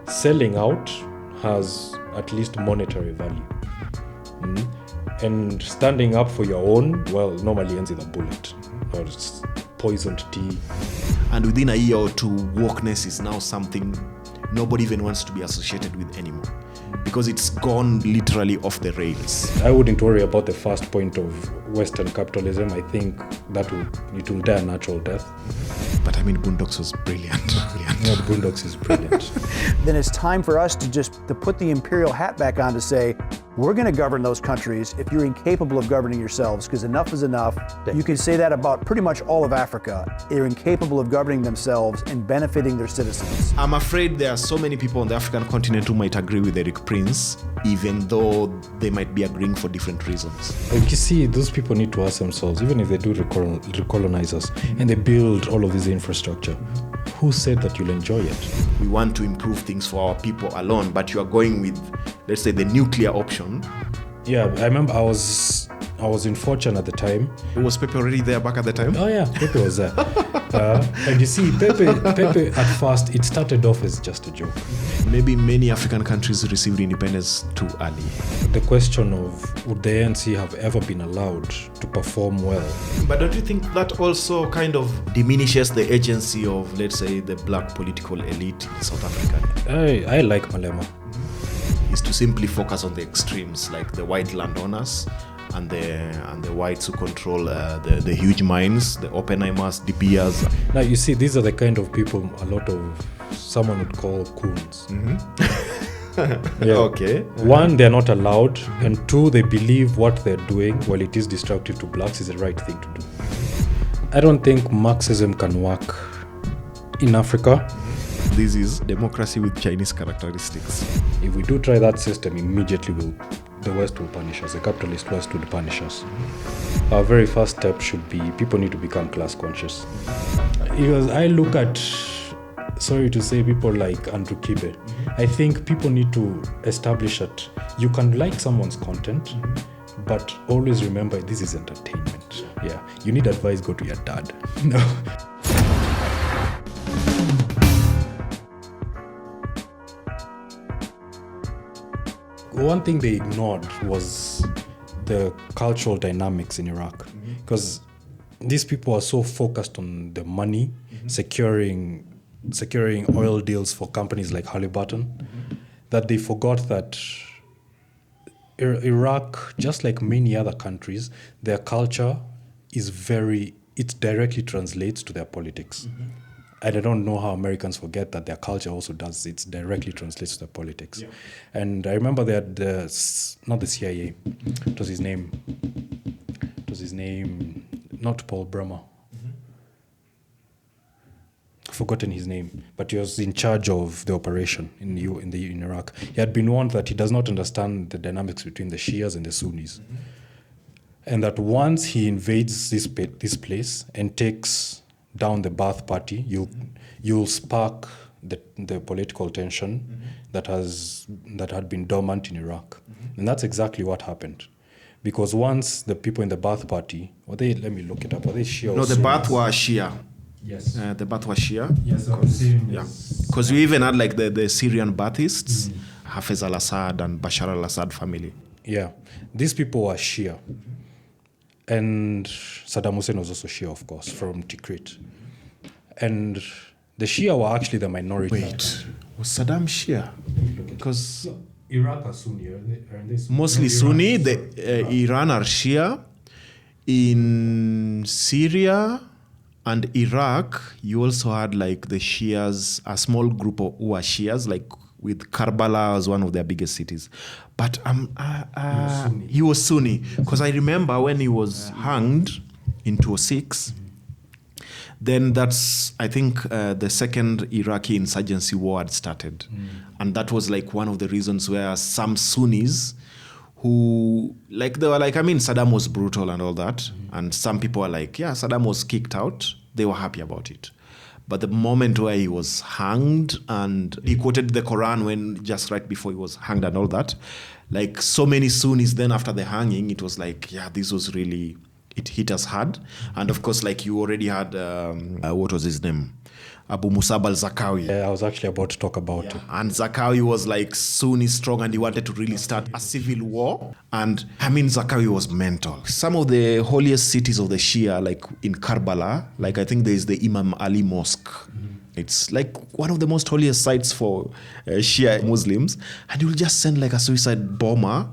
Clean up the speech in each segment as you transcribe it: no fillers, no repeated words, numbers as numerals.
selling out has at least monetary value. And standing up for your own, well, normally ends with a bullet or poisoned tea. And within a year or two, wokeness is now something nobody even wants to be associated with anymore, because it's gone literally off the rails. I wouldn't worry about the first point of Western capitalism. I think that it will die a natural death. But I mean, Boondocks was brilliant. Yeah, Boondocks is brilliant. Then it's time for us to put the imperial hat back on to say, we're going to govern those countries if you're incapable of governing yourselves, because enough is enough. You can say that about pretty much all of Africa. They're incapable of governing themselves and benefiting their citizens. I'm afraid there are so many people on the African continent who might agree with Erik Prince, even though they might be agreeing for different reasons. Like you see, those people need to ask themselves, even if they do recolonize us and they build all of this infrastructure, who said that you'll enjoy it? We want to improve things for our people alone, but you are going with, let's say, the nuclear option. Yeah, I remember I was in Fortune at the time. Was Pepe already there back at the time? Oh yeah, Pepe was there. And you see, Pepe at first, it started off as just a joke. Maybe many African countries received independence too early. The question of, would the ANC have ever been allowed to perform well? But don't you think that also kind of diminishes the agency of, let's say, the black political elite in South Africa? I like Malema. Is to simply focus on the extremes, like the white landowners and the whites who control the huge mines, the Oppenheimers, De Beers. Now you see, these are the kind of people someone would call coons. Yeah. Okay. One, they're not allowed, and two, they believe what they're doing, while it is destructive to blacks, is the right thing to do. I don't think Marxism can work in Africa. This is democracy with Chinese characteristics. If we do try that system, immediately the West will punish us. The capitalist West will punish us. Our very first step should be, people need to become class conscious. Because I look at, sorry to say, people like Andrew Kibe. I think people need to establish that you can like someone's content, but always remember this is entertainment. Yeah, you need advice, go to your dad. No. One thing they ignored was the cultural dynamics in Iraq, because these people are so focused on the money, securing oil deals for companies like Halliburton, that they forgot that Iraq, just like many other countries, their culture is it directly translates to their politics. And I don't know how Americans forget that their culture also does. It directly translates to their politics. Yeah. And I remember they had not the CIA. It was his name, not Paul Bremer. Forgotten his name, but he was in charge of the operation in Iraq. He had been warned that he does not understand the dynamics between the Shias and the Sunnis. And that once he invades this place and takes down the Ba'ath Party, you'll spark the political tension that had been dormant in Iraq. And that's exactly what happened. Because once the people in the Ba'ath Party, let me look it up, were they Shia? No, the Ba'ath were Shia. Yes. The Ba'ath were Shia. Yes, because we even had like the Syrian Baathists, Hafez al-Assad and Bashar al-Assad family. Yeah, these people were Shia. And Saddam Hussein was also Shia, of course, from Tikrit. And the Shia were actually the minority. Wait, was Saddam Shia? Because Iraq are Sunni, aren't they? Mostly Sunni. Iran are Shia. In Syria and Iraq, you also had like the Shias, a small group who were Shias, like with Karbala as one of their biggest cities. But he was Sunni. Because I remember when he was hanged in 2006, then that's, I think, the second Iraqi insurgency war had started. And that was like one of the reasons where some Sunnis who, like, they were like, I mean, Saddam was brutal and all that. And some people were like, yeah, Saddam was kicked out. They were happy about it. But the moment where he was hanged, and he quoted the Quran when just right before he was hanged and all that, like so many Sunnis then after the hanging, it was like, yeah, this was really it hit us hard. And of course, like you already had, what was his name? Abu Musab al-Zarqawi. Yeah, I was actually about to talk about it. And Zarqawi was like Sunni strong and he wanted to really start a civil war. And I mean, Zarqawi was mental. Some of the holiest cities of the Shia, like in Karbala, like I think there's the Imam Ali Mosque. It's like one of the most holiest sites for Shia Muslims. And you'll just send like a suicide bomber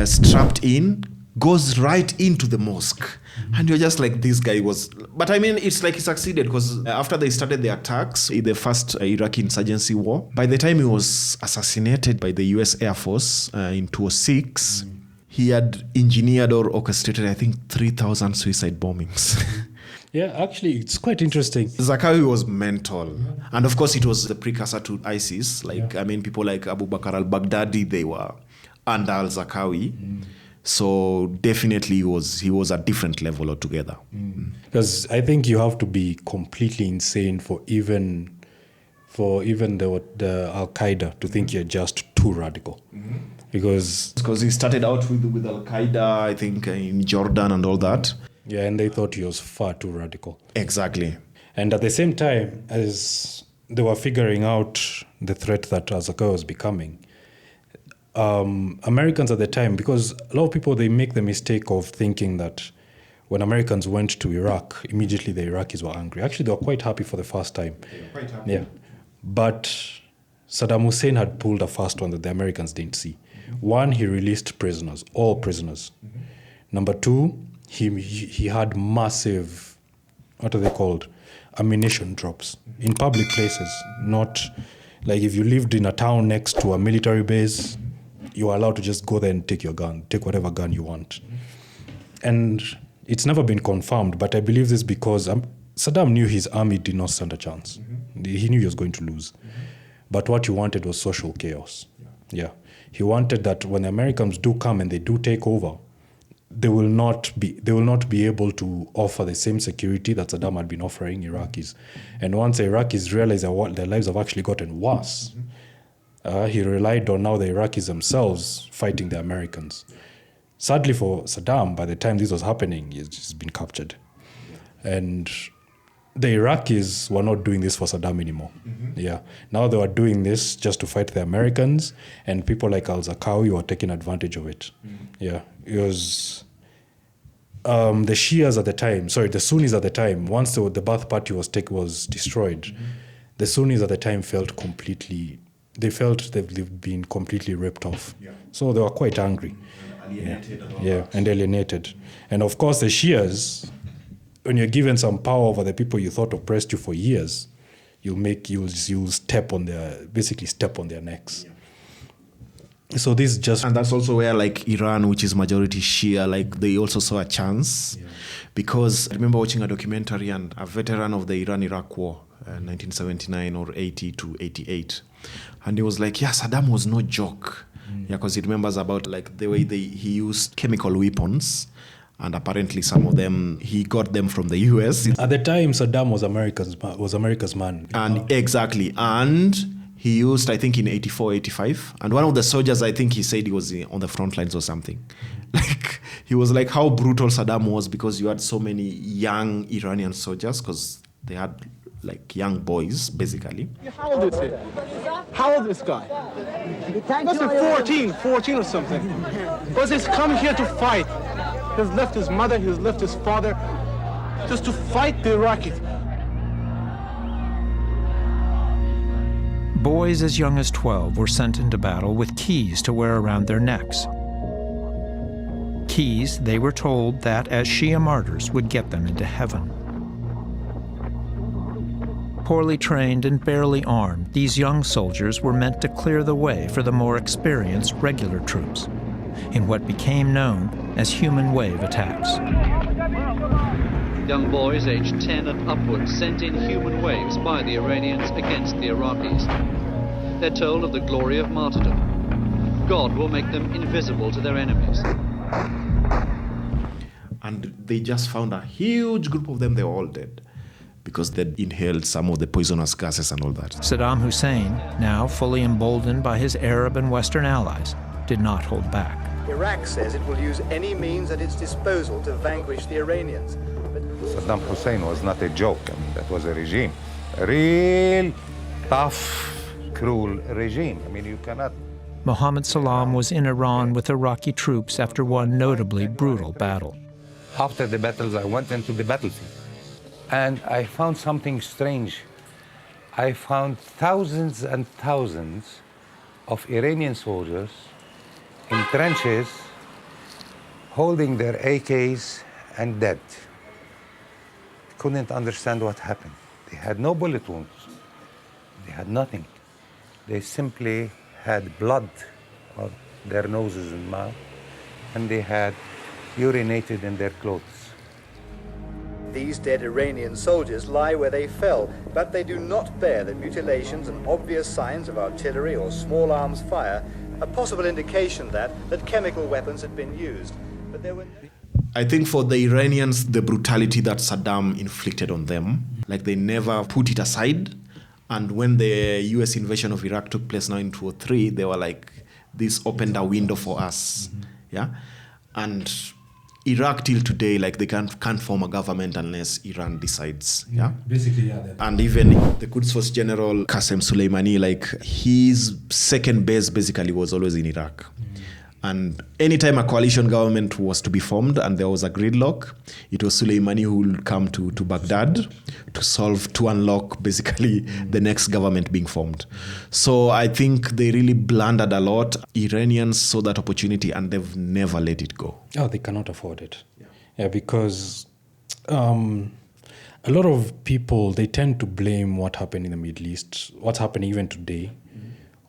strapped in, goes right into the mosque. And you're just like, this guy was... But I mean, it's like he succeeded because after they started the attacks in the first Iraqi insurgency war, by the time he was assassinated by the US Air Force in 2006, he had engineered or orchestrated, I think, 3,000 suicide bombings. Yeah, actually, it's quite interesting. Zarqawi was mental. And of course, it was the precursor to ISIS. Like, I mean, people like Abu Bakr al-Baghdadi, they were under al-Zarqawi. So definitely he was a different level altogether. Because I think you have to be completely insane for even the Al-Qaeda to think you're just too radical. Because he started out with Al-Qaeda, I think, in Jordan and all that. Yeah, and they thought he was far too radical. Exactly. And at the same time, as they were figuring out the threat that Zarqawi was becoming, Americans at the time, because a lot of people, they make the mistake of thinking that when Americans went to Iraq, immediately the Iraqis were angry. Actually, they were quite happy for the first time. They were quite happy. Yeah. But Saddam Hussein had pulled a fast one that the Americans didn't see. One, he released prisoners, all prisoners. Number two, he had massive, what are they called? Ammunition drops in public places. Not like if you lived in a town next to a military base, you are allowed to just go there and take your gun, take whatever gun you want. And it's never been confirmed, but I believe this because Saddam knew his army did not stand a chance. He knew he was going to lose. But what he wanted was social chaos. Yeah. He wanted that when the Americans do come and they do take over, they will not be able to offer the same security that Saddam had been offering Iraqis. And once the Iraqis realized that their lives have actually gotten worse, he relied on now the Iraqis themselves fighting the Americans. Sadly for Saddam, by the time this was happening, he's been captured. And the Iraqis were not doing this for Saddam anymore. Yeah. Now they were doing this just to fight the Americans, and people like al-Zarqawi were taking advantage of it. Yeah. It was the Shias at the time, the Sunnis at the time, once the Ba'ath Party was destroyed, the Sunnis at the time felt they've been completely ripped off. Yeah. So they were quite angry. And alienated. And of course the Shias, when you're given some power over the people you thought oppressed you for years, you'll step on their necks. Yeah. So this just... And that's also where like Iran, which is majority Shia, like they also saw a chance. Yeah. Because I remember watching a documentary and a veteran of the Iran-Iraq war, 1979 or 80 to 88. And he was like, yeah, Saddam was no joke. Yeah, because he remembers about like the way he used chemical weapons. And apparently some of them, he got them from the US. At the time, Saddam was America's man. And exactly. And he used, I think, in 84, 85. And one of the soldiers, I think he said he was on the front lines or something. Like, he was like how brutal Saddam was because you had so many young Iranian soldiers because they had like young boys, basically. How old is he? How old is this guy? Must be 14 or something. Because he's come here to fight. He's left his mother, he's left his father, just to fight the Iraqis. Boys as young as 12 were sent into battle with keys to wear around their necks. Keys, they were told, that as Shia martyrs would get them into heaven. Poorly trained and barely armed, these young soldiers were meant to clear the way for the more experienced regular troops in what became known as human wave attacks. Young boys aged 10 and upwards sent in human waves by the Iranians against the Iraqis. They're told of the glory of martyrdom. God will make them invisible to their enemies. And they just found a huge group of them, they were all dead because they'd inhaled some of the poisonous gases and all that. Saddam Hussein, now fully emboldened by his Arab and Western allies, did not hold back. Iraq says it will use any means at its disposal to vanquish the Iranians. But Saddam Hussein was not a joke. I mean, that was a regime. A real tough, cruel regime. I mean, you cannot... Mohammed Salam was in Iran with Iraqi troops after one notably brutal battle. After the battles, I went into the battlefield. And I found something strange. I found thousands and thousands of Iranian soldiers in trenches holding their AKs and dead. Couldn't understand what happened. They had no bullet wounds. They had nothing. They simply had blood on their noses and mouth, and they had urinated in their clothes. these dead Iranian soldiers lie where they fell, but they do not bear the mutilations and obvious signs of artillery or small arms fire, a possible indication that chemical weapons had been used. But there were... I think for the Iranians, the brutality that Saddam inflicted on them, like they never put it aside. And when the US invasion of Iraq took place now in 2003, they were like, this opened a window for us. Mm-hmm. Yeah. And Iraq till today, like they can't form a government unless Iran decides. Yeah. Basically, yeah. And even the Quds Force General Qasem Soleimani, like his second base basically was always in Iraq. Mm-hmm. And anytime a coalition government was to be formed and there was a gridlock, it was Soleimani who would come to Baghdad to unlock basically the next government being formed. So I think they really blundered a lot. Iranians saw that opportunity and they've never let it go. Oh, they cannot afford it. Yeah, because a lot of people, they tend to blame what happened in the Middle East, what's happening even today,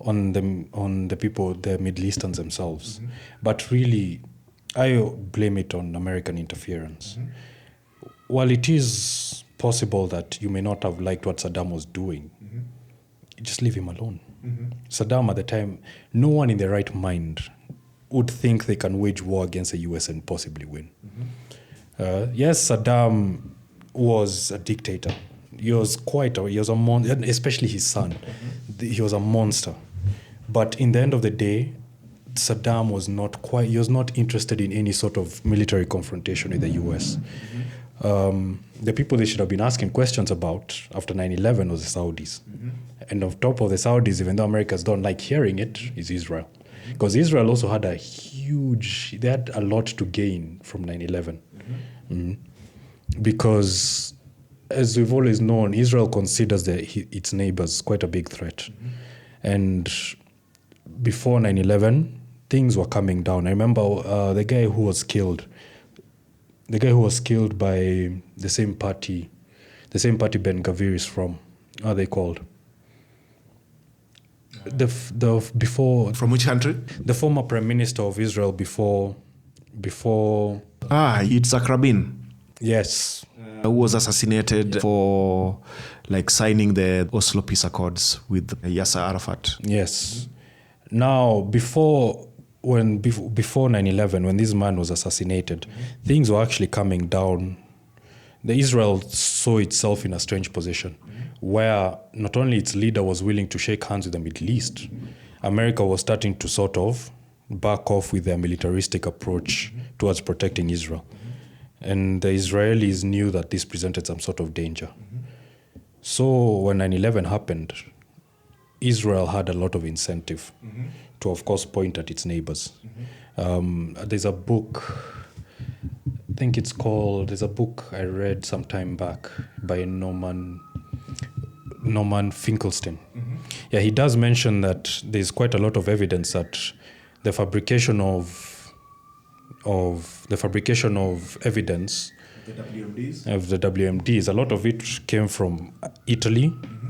on the people, the Middle Easterns themselves. Mm-hmm. But really, I blame it on American interference. Mm-hmm. While it is possible that you may not have liked what Saddam was doing, mm-hmm. just leave him alone. Mm-hmm. Saddam at the time, no one in their right mind would think they can wage war against the US and possibly win. Mm-hmm. Yes, Saddam was a dictator. He was a monster, especially his son. Mm-hmm. He was a monster. But in the end of the day, Saddam was not interested in any sort of military confrontation with the US. Mm-hmm. The people they should have been asking questions about after 9/11 was the Saudis. Mm-hmm. And on top of the Saudis, even though Americans don't like hearing it, is Israel. Because Israel also had they had a lot to gain from 9/11. Mm-hmm. Mm-hmm. Because as we've always known, Israel considers its neighbors quite a big threat. Mm-hmm. And before 9/11, things were coming down. I remember the guy who was killed by the same party Ben Gavir is from. How are they called? Before. From which country? The former Prime Minister of Israel before. Yitzhak Rabin. Yes. Who was assassinated for signing the Oslo Peace Accords with Yasser Arafat. Yes. Now, before 9/11, when this man was assassinated, mm-hmm. things were actually coming down. Israel saw itself in a strange position, mm-hmm. where not only its leader was willing to shake hands with the Middle East, mm-hmm. America was starting to sort of back off with their militaristic approach mm-hmm. towards protecting Israel. Mm-hmm. And the Israelis knew that this presented some sort of danger. Mm-hmm. So when 9/11 happened, Israel had a lot of incentive mm-hmm. to, of course, point at its neighbors. Mm-hmm. There's a book, there's a book I read some time back by Norman Finkelstein. Mm-hmm. Yeah, he does mention that there's quite a lot of evidence that the fabrication of evidence of the WMDs, a lot of it came from Italy mm-hmm.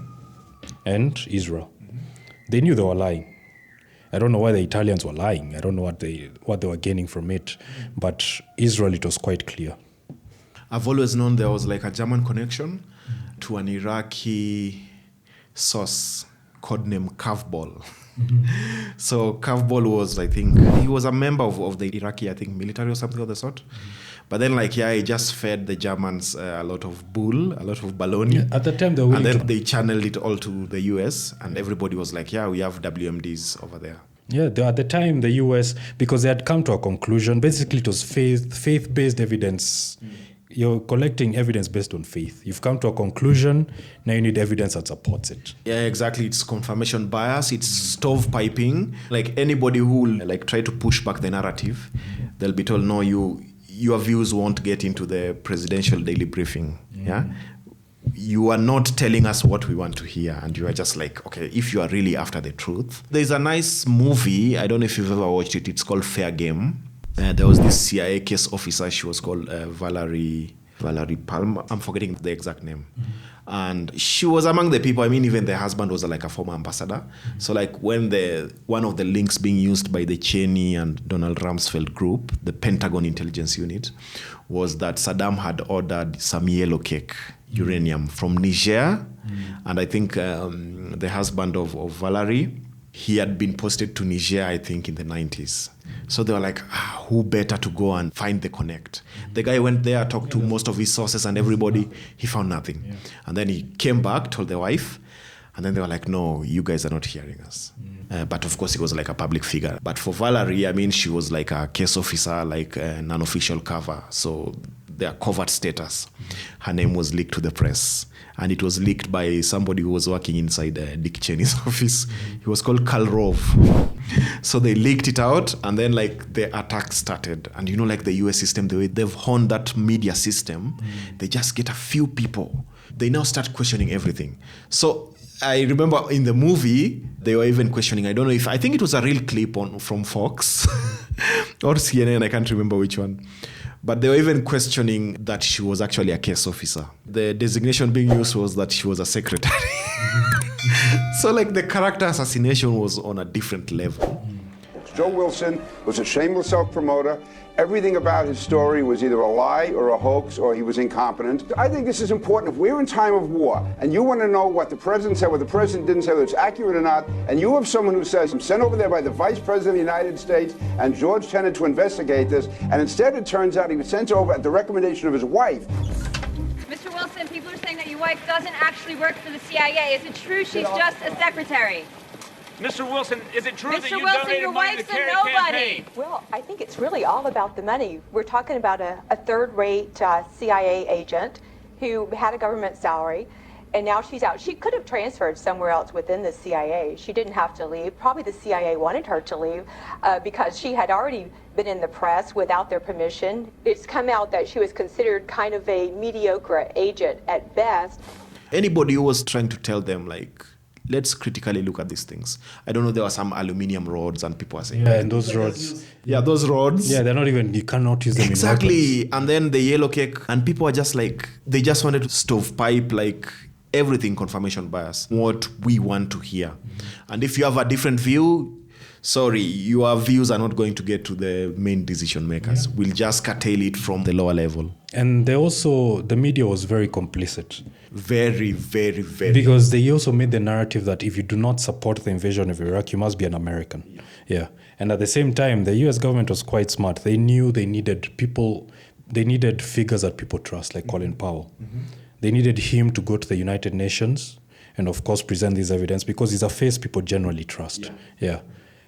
and Israel. Mm-hmm. They knew they were lying. I don't know why the Italians were lying. I don't know what they were gaining from it. Mm-hmm. But Israel, it was quite clear. I've always known there was a German connection to an Iraqi source codenamed Curveball. Mm-hmm. So Curveball was, I think, he was a member of the Iraqi, military or something of the sort. Mm-hmm. But then, he just fed the Germans a lot of bull, a lot of baloney. Yeah, at the time, they channeled it all to the US, and everybody was like, yeah, we have WMDs over there. Yeah, at the time, the US, because they had come to a conclusion, basically it was faith-based evidence. You're collecting evidence based on faith. You've come to a conclusion, now you need evidence that supports it. Yeah, exactly. It's confirmation bias, it's stovepiping. Like anybody who will like try to push back the narrative, they'll be told, no, your views won't get into the presidential daily briefing. Yeah? You are not telling us what we want to hear, and you are just like, okay, if you are really after the truth. There's a nice movie, I don't know if you've ever watched it, it's called Fair Game. There was this CIA case officer, she was called Valerie Palmer, I'm forgetting the exact name. And she was among the people, I mean, even the husband was like a former ambassador. So like when one of the links being used by the Cheney and Donald Rumsfeld group, the Pentagon Intelligence Unit, was that Saddam had ordered some yellow cake, uranium, from Niger. And I think the husband of Valerie, he had been posted to Niger, I think, in the 90s. So they were like, who better to go and find the connect? The guy went there, talked to most of his sources and everybody. He found nothing. Yeah. And then he came back, told the wife, and then they were like, no, you guys are not hearing us. But of course, he was like a public figure. But for Valerie, I mean, she was like a case officer, like an unofficial cover. So their covert status. Her name was leaked to the press. And it was leaked by somebody who was working inside Dick Cheney's office. He was called Karl Rove. So they leaked it out, and then like the attack started. And you know, like the US system, the way they've honed that media system, they just get a few people. They now start questioning everything. So I remember in the movie, they were even questioning, I think it was a real clip from Fox or CNN, I can't remember which one. But they were even questioning that she was actually a case officer. The designation being used was that she was a secretary. So like the character assassination was on a different level. Joe Wilson was a shameless self-promoter. Everything about his story was either a lie or a hoax or he was incompetent. I think this is important. If we're in time of war and you want to know what the president said, what the president didn't say, whether it's accurate or not, and you have someone who says, I'm sent over there by the Vice President of the United States and George Tenet to investigate this, and instead it turns out he was sent over at the recommendation of his wife. Mr. Wilson, people are saying that your wife doesn't actually work for the CIA. Is it true she's just a secretary? Mr. Wilson, is it true that you Wilson, donated your money to wife's the Kerry a nobody. campaign? Well, I think it's really all about the money. We're talking about a third-rate CIA agent who had a government salary, and now she's out. She could have transferred somewhere else within the CIA. She didn't have to leave. Probably the CIA wanted her to leave because she had already been in the press without their permission. It's come out that she was considered kind of a mediocre agent at best. Anybody who was trying to tell them, like, let's critically look at these things. I don't know, there were some aluminium rods and people are saying... Yeah, and those rods. Yeah, those rods. Yeah, they're not even, you cannot use them exactly. in weapons. And then the yellow cake, and people are just like, they just wanted to stovepipe, like, everything confirmation bias, what we want to hear. And if you have a different view, sorry, your views are not going to get to the main decision makers. Yeah. We'll just curtail it from the lower level. And the media was very complicit. Very, very, very. Because they also made the narrative that if you do not support the invasion of Iraq, you must be an American. Yeah. And at the same time, the US government was quite smart. They knew they needed figures that people trust, like Colin Powell. They needed him to go to the United Nations and, of course, present this evidence because he's a face people generally trust. Yeah.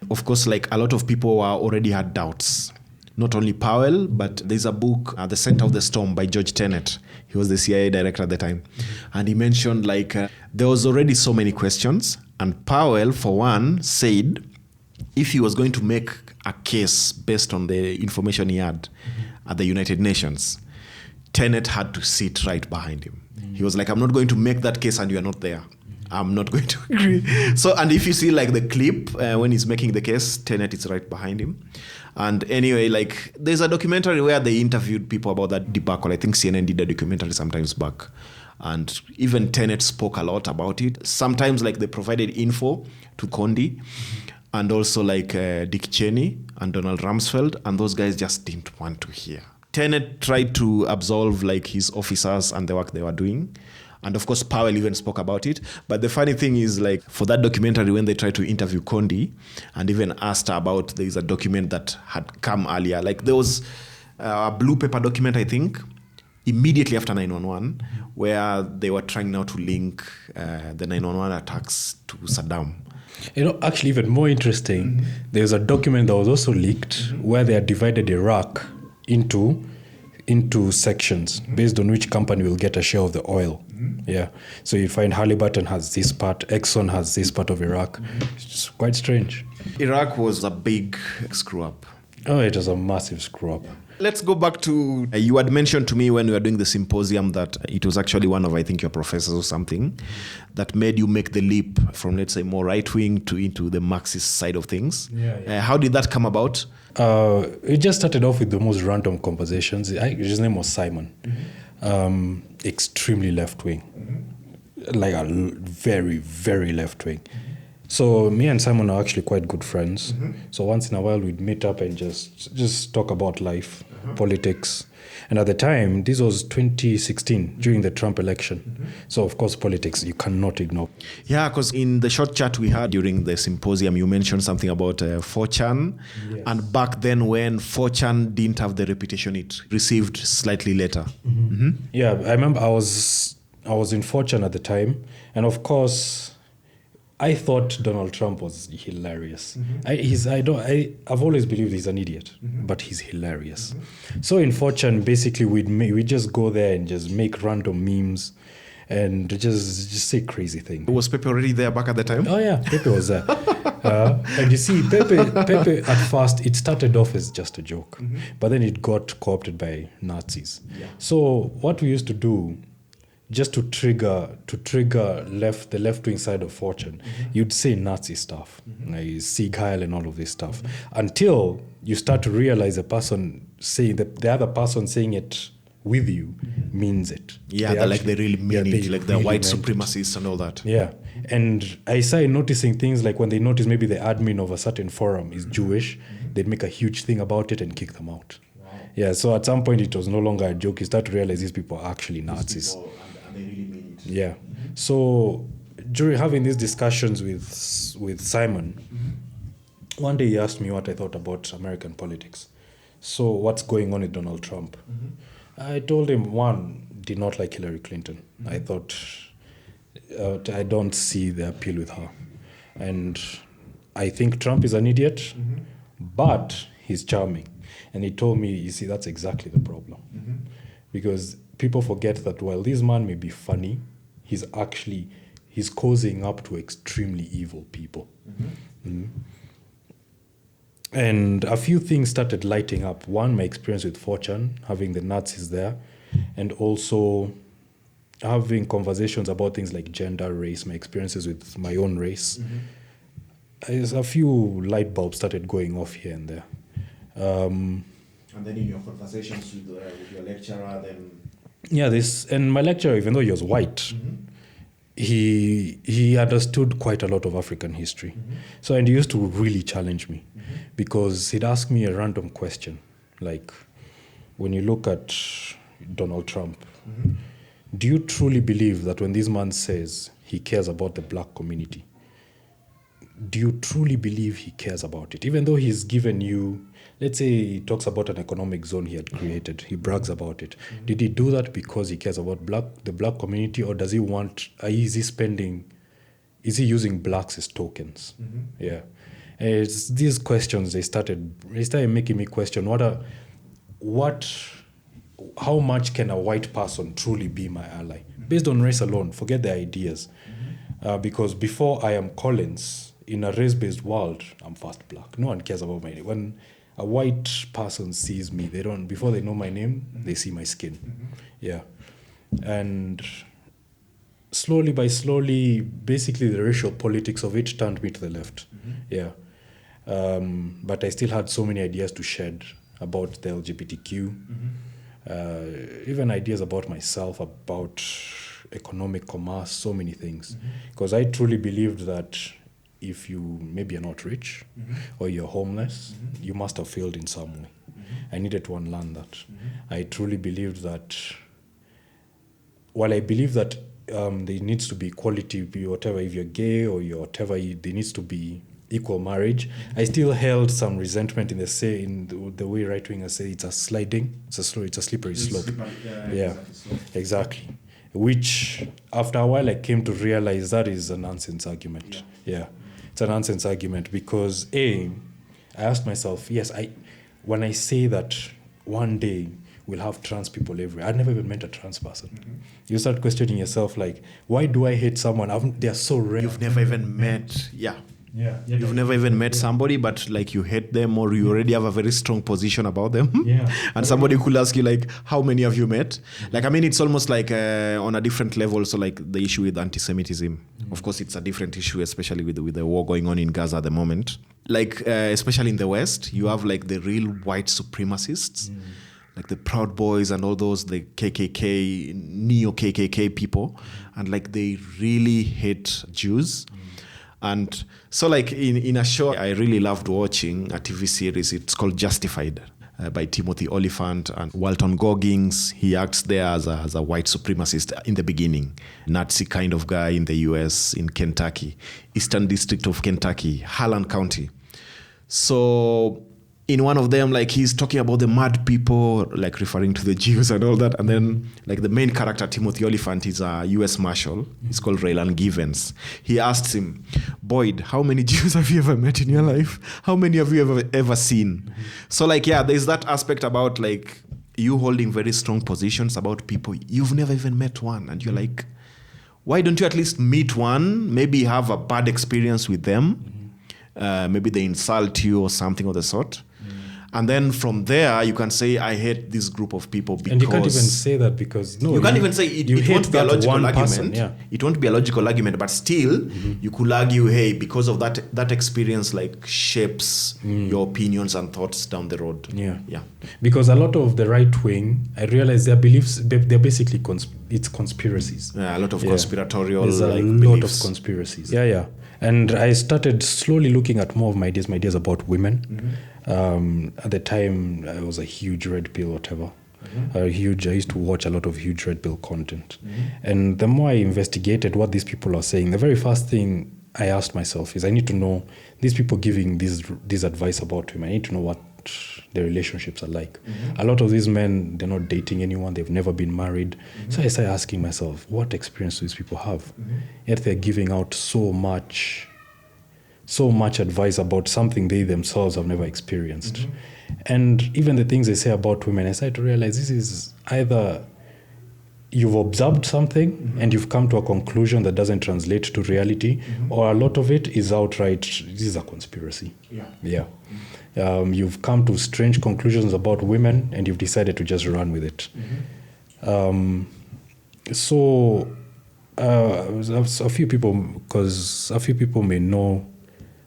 Of course, like a lot of people already had doubts. Not only Powell, but there's a book, The Center of the Storm by George Tenet. He was the CIA director at the time. And he mentioned like there was already so many questions. And Powell, for one, said if he was going to make a case based on the information he had at the United Nations, Tenet had to sit right behind him. He was like, I'm not going to make that case and you are not there. I'm not going to agree. So, and if you see like the clip when he's making the case, Tenet is right behind him. And anyway, like there's a documentary where they interviewed people about that debacle. I think CNN did a documentary sometimes back. And even Tenet spoke a lot about it. Sometimes like they provided info to Condi and also like Dick Cheney and Donald Rumsfeld. And those guys just didn't want to hear. Tenet tried to absolve like his officers and the work they were doing. And of course, Powell even spoke about it. But the funny thing is, like, for that documentary, when they tried to interview Condi and even asked her about, there's a document that had come earlier. Like, there was a blue paper document, I think, immediately after 9/11, where they were trying now to link the 9/11 attacks to Saddam. Actually, even more interesting, there's a document that was also leaked where they had divided Iraq into sections based on which company will get a share of the oil. Yeah. So you find Halliburton has this part, Exxon has this part of Iraq. It's quite strange. Iraq was a big screw up. Oh, it was a massive screw up. Let's go back to, you had mentioned to me when we were doing the symposium that it was actually one of, I think, your professors or something that made you make the leap from, let's say, more right-wing into the Marxist side of things. How did that come about? It just started off with the most random conversations. His name was Simon. Extremely left-wing. Like a very, very left-wing. So me and Simon are actually quite good friends. So once in a while we'd meet up and just talk about life, politics. And at the time, this was 2016, during the Trump election. So of course, politics, you cannot ignore. Yeah, because in the short chat we had during the symposium, you mentioned something about 4chan. Yes. And back then when 4chan didn't have the reputation it received slightly later. Yeah, I remember I was in 4chan at the time. And of course, I thought Donald Trump was hilarious. I've always believed he's an idiot, but he's hilarious. So in 4chan, basically, we'd just go there and just make random memes and just say crazy things. Was Pepe already there back at the time? Oh yeah, Pepe was there. And you see, Pepe at first, it started off as just a joke, but then it got co-opted by Nazis. Yeah. So what we used to do, just to trigger the left-wing side of 4chan, you'd say Nazi stuff, like Sahel and all of this stuff, until you start to realize the person saying that the other person saying it with you means it. Yeah, they really mean it, like they're white supremacists and all that. Yeah, and I started noticing things like when they notice maybe the admin of a certain forum is Jewish, they'd make a huge thing about it and kick them out. Yeah, so at some point it was no longer a joke. You start to realize these people are actually Nazis. They really mean it. Yeah. So during having these discussions with Simon, one day he asked me what I thought about American politics. So what's going on with Donald Trump? I told him, one, did not like Hillary Clinton. I thought, I don't see the appeal with her. And I think Trump is an idiot, but he's charming. And he told me, you see, that's exactly the problem. Because people forget that while this man may be funny, he's causing up to extremely evil people. And a few things started lighting up. One, my experience with 4chan, having the Nazis there, and also having conversations about things like gender, race, my experiences with my own race. A few light bulbs started going off here and there. And then in your conversations with your lecturer, then... Yeah, and my lecturer, even though he was white, he understood quite a lot of African history. So, and he used to really challenge me because he'd ask me a random question, like, when you look at Donald Trump, do you truly believe that when this man says he cares about the black community, do you truly believe he cares about it? Even though he's given you, let's say he talks about an economic zone he had created, he brags about it. Did he do that because he cares about the black community, or does he is he using blacks as tokens? Yeah. It's these questions, they started making me question how much can a white person truly be my ally? Based on race alone, forget the ideas. Because before I am Collins, in a race-based world, I'm first black. No one cares about my name. When a white person sees me, before they know my name, they see my skin. Yeah. And slowly, basically the racial politics of it turned me to the left. Yeah. But I still had so many ideas to shed about the LGBTQ, even ideas about myself, about economic commerce, so many things. Because I truly believed that if you maybe are not rich or you're homeless, you must have failed in some way. I needed to unlearn that. I truly believed that, while I believe that there needs to be equality, whatever, if you're gay or you're whatever, there needs to be equal marriage, I still held some resentment in the way right-wingers say it's a slippery slope. Yeah, exactly. Which, after a while, I came to realize that is a nonsense argument. Yeah. it's a nonsense argument because I asked myself, when I say that one day we'll have trans people everywhere, I'd never even met a trans person. You start questioning yourself, like, why do I hate someone? They're so rare. You've never even met, You've never even met somebody, but like you hate them or you already have a very strong position about them. And somebody could ask you like, how many have you met? Like, I mean, it's almost like on a different level. So like the issue with anti-Semitism, of course, it's a different issue, especially with the war going on in Gaza at the moment. Like, especially in the West, you have like the real white supremacists, like the Proud Boys and all those, the KKK, neo-KKK people. And like they really hate Jews. And so like in a show I really loved watching, a TV series, it's called Justified by Timothy Oliphant and Walton Goggins. He acts there as a white supremacist in the beginning, Nazi kind of guy in the US, in Kentucky, Eastern District of Kentucky, Harlan County. So in one of them, like he's talking about the mad people, like referring to the Jews and all that. And then like the main character, Timothy Oliphant, is a US Marshal. He's called Raylan Givens. He asks him, Boyd, how many Jews have you ever met in your life? How many have you ever seen? So like, there's that aspect about like you holding very strong positions about people. You've never even met one. And you're like, why don't you at least meet one? Maybe have a bad experience with them. Maybe they insult you or something of the sort. And then from there, you can say, I hate this group of people because... And you can't even say that because... No, you can't even say it won't be a logical argument. Person, It won't be a logical argument, but still, you could argue, hey, because of that experience, like, shapes your opinions and thoughts down the road. Yeah. Because a lot of the right wing, I realize their beliefs, they're basically, it's conspiracies. A lot of conspiratorial There's a lot of conspiracies. And I started slowly looking at more of my ideas about women. At the time, I was a huge red pill, whatever. I used to watch a lot of huge red pill content. And the more I investigated what these people are saying, the very first thing I asked myself is I need to know these people giving this advice about women. I need to know what their relationships are like. A lot of these men, they're not dating anyone. They've never been married. So I started asking myself, what experience do these people have? Yet they're giving out so much advice about something they themselves have never experienced. And even the things they say about women, I started to realize this is either you've observed something and you've come to a conclusion that doesn't translate to reality, or a lot of it is outright, this is a conspiracy. You've come to strange conclusions about women and you've decided to just run with it. A few people may know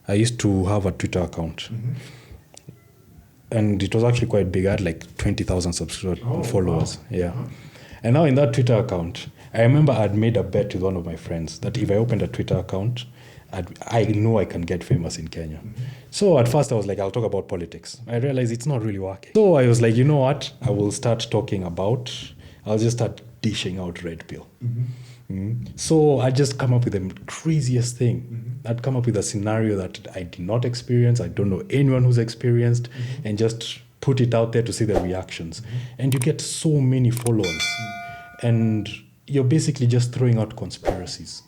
I used to have a Twitter account. And it was actually quite big. I had like 20,000 followers. Wow. And now in that Twitter account, I remember I'd made a bet with one of my friends that if I opened a Twitter account, I know I can get famous in Kenya. So at first I was like, I'll talk about politics. I realized it's not really working. So I was like, you know what? I'll just start dishing out red pill. So I just come up with the craziest thing. I'd come up with a scenario that I did not experience. I don't know anyone who's experienced, and just put it out there to see the reactions. And you get so many followers. And you're basically just throwing out conspiracies.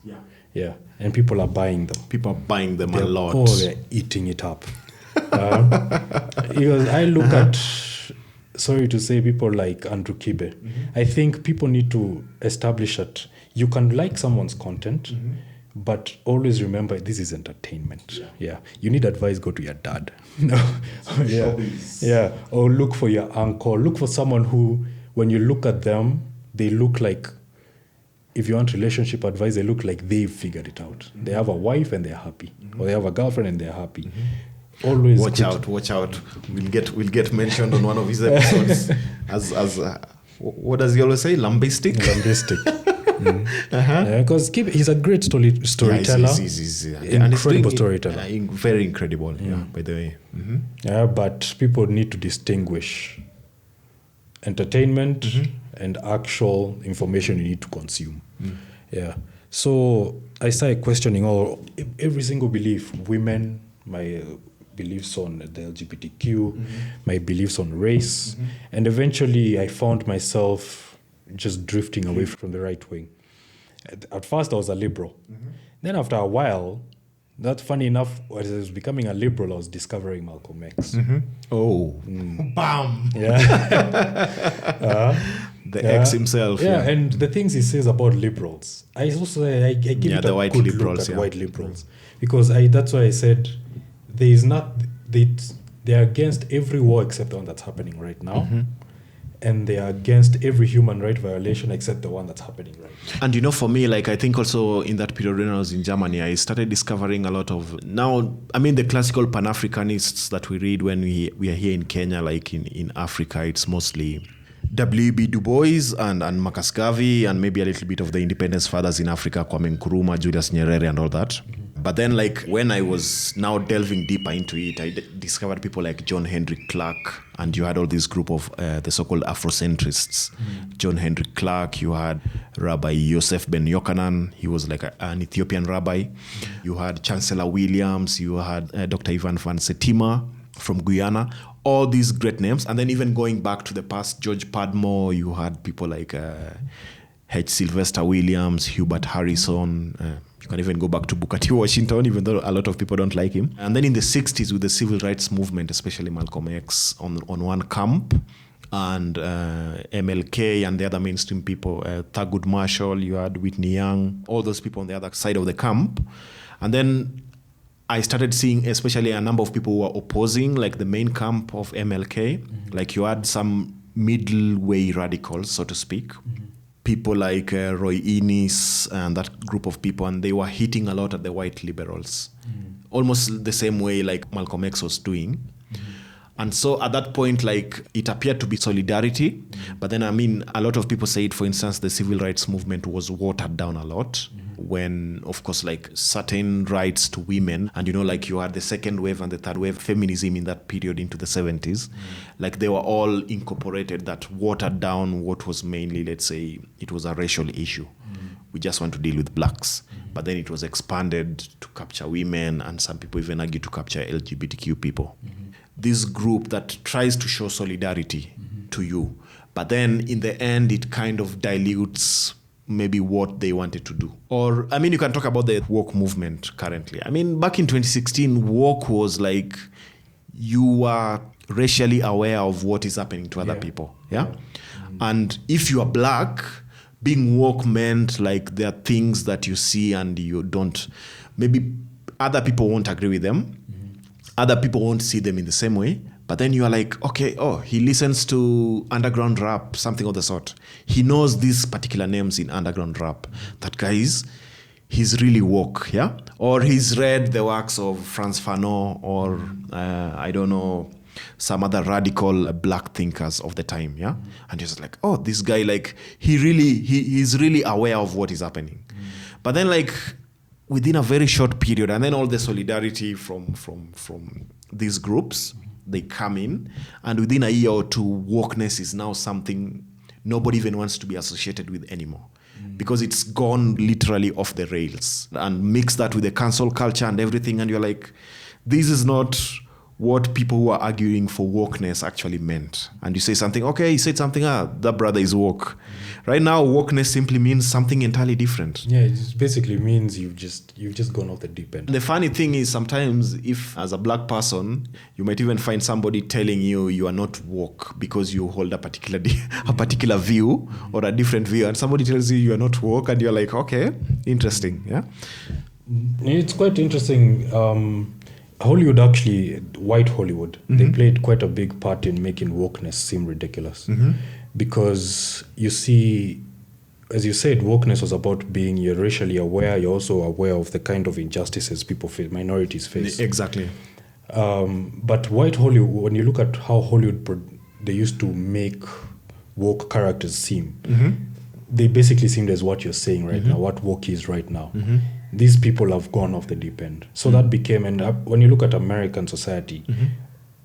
And people are buying them. People are buying them a lot. Oh, they're eating it up. Because I look at, sorry to say, people like Andrew Kibe. I think people need to establish that you can like someone's content, but always remember this is entertainment. You need advice, go to your dad. Or look for your uncle. Look for someone who, when you look at them, they look like, if you want relationship advice, they look like they've figured it out. They have a wife and they're happy. Or they have a girlfriend and they're happy. Always watch out. We'll get mentioned on one of his episodes as what does he always say? Lambistic? Because he's a great storyteller. He's incredible storyteller. Very incredible, by the way. But people need to distinguish entertainment and actual information you need to consume. So I started questioning every single belief. Women, my beliefs on the LGBTQ, my beliefs on race. And eventually I found myself just drifting away from the right wing. At first I was a liberal. Then after a while, That's funny enough. As I was becoming a liberal, I was discovering Malcolm X. Oh, bam! Yeah, the X himself. Yeah, and the things he says about liberals, I give it a white good liberals, look at white liberals, because that's why I said there is not they are against every war except the one that's happening right now. And they are against every human right violation except the one that's happening right now. And for me, I think also in that period when I was in Germany, I started discovering a lot of the classical Pan-Africanists that we read when we are here in Kenya, in Africa, it's mostly W.B. Du Bois and Marcus Garvey, and maybe a little bit of the independence fathers in Africa, Kwame Nkrumah, Julius Nyerere, and all that. But then, when I was now delving deeper into it, I discovered people like John Henry Clark, and you had all this group of the so-called Afrocentrists. John Henry Clark, you had Rabbi Yosef Ben Yochanan, he was an Ethiopian rabbi. You had Chancellor Williams, you had Dr. Ivan van Setima from Guyana, all these great names. And then even going back to the past, George Padmore, you had people like H. Sylvester Williams, Hubert Harrison. You can even go back to Booker T. Washington, even though a lot of people don't like him. And then in the 60s with the civil rights movement, especially Malcolm X on one camp, and MLK and the other mainstream people, Thurgood Marshall, you had Whitney Young, all those people on the other side of the camp. And then I started seeing especially a number of people who were opposing the main camp of MLK. You had some middle way radicals, so to speak. People like Roy Innis and that group of people, and they were hitting a lot at the white liberals. Almost the same way Malcolm X was doing. And so at that point, it appeared to be solidarity. But then, a lot of people said, for instance, the civil rights movement was watered down a lot when, of course, certain rights to women, and you had the second wave and the third wave feminism in that period into the 70s, they were all incorporated, that watered down what was mainly, let's say, it was a racial issue. We just want to deal with blacks. But then it was expanded to capture women, and some people even argue to capture LGBTQ people. This group that tries to show solidarity to you, but then in the end it kind of dilutes maybe what they wanted to do. Or, you can talk about the woke movement currently. Back in 2016, woke was you were racially aware of what is happening to other people. Yeah? And if you are black, being woke meant there are things that you see and you don't, maybe other people won't agree with them. Other people won't see them in the same way. But then you are okay, he listens to underground rap, something of the sort. He knows these particular names in underground rap. That guy he's really woke, yeah? Or he's read the works of Frantz Fanon or, I don't know, some other radical black thinkers of the time, yeah? And you're just this guy, he's really aware of what is happening. But then, within a very short period, and then all the solidarity from these groups, they come in, and within a year or two, wokeness is now something nobody even wants to be associated with anymore. Because it's gone literally off the rails. And mix that with the cancel culture and everything, and you're this is not what people who are arguing for wokeness actually meant. And you say something, okay, he said something, that brother is woke. Right now, wokeness simply means something entirely different. Yeah, it basically means you've just gone off the deep end. The funny thing is sometimes if, as a black person, you might even find somebody telling you are not woke because you hold a particular view or a different view, and somebody tells you are not woke, and you're okay, interesting, yeah? It's quite interesting. Hollywood, actually, white Hollywood, they played quite a big part in making wokeness seem ridiculous. Because you see, as you said, wokeness was about being, you're racially aware, you're also aware of the kind of injustices people face, minorities face. Exactly. But white Hollywood, when you look at how Hollywood, they used to make woke characters seem, they basically seemed as what you're saying right now, what woke is right now. These people have gone off the deep end. So that became, and when you look at American society,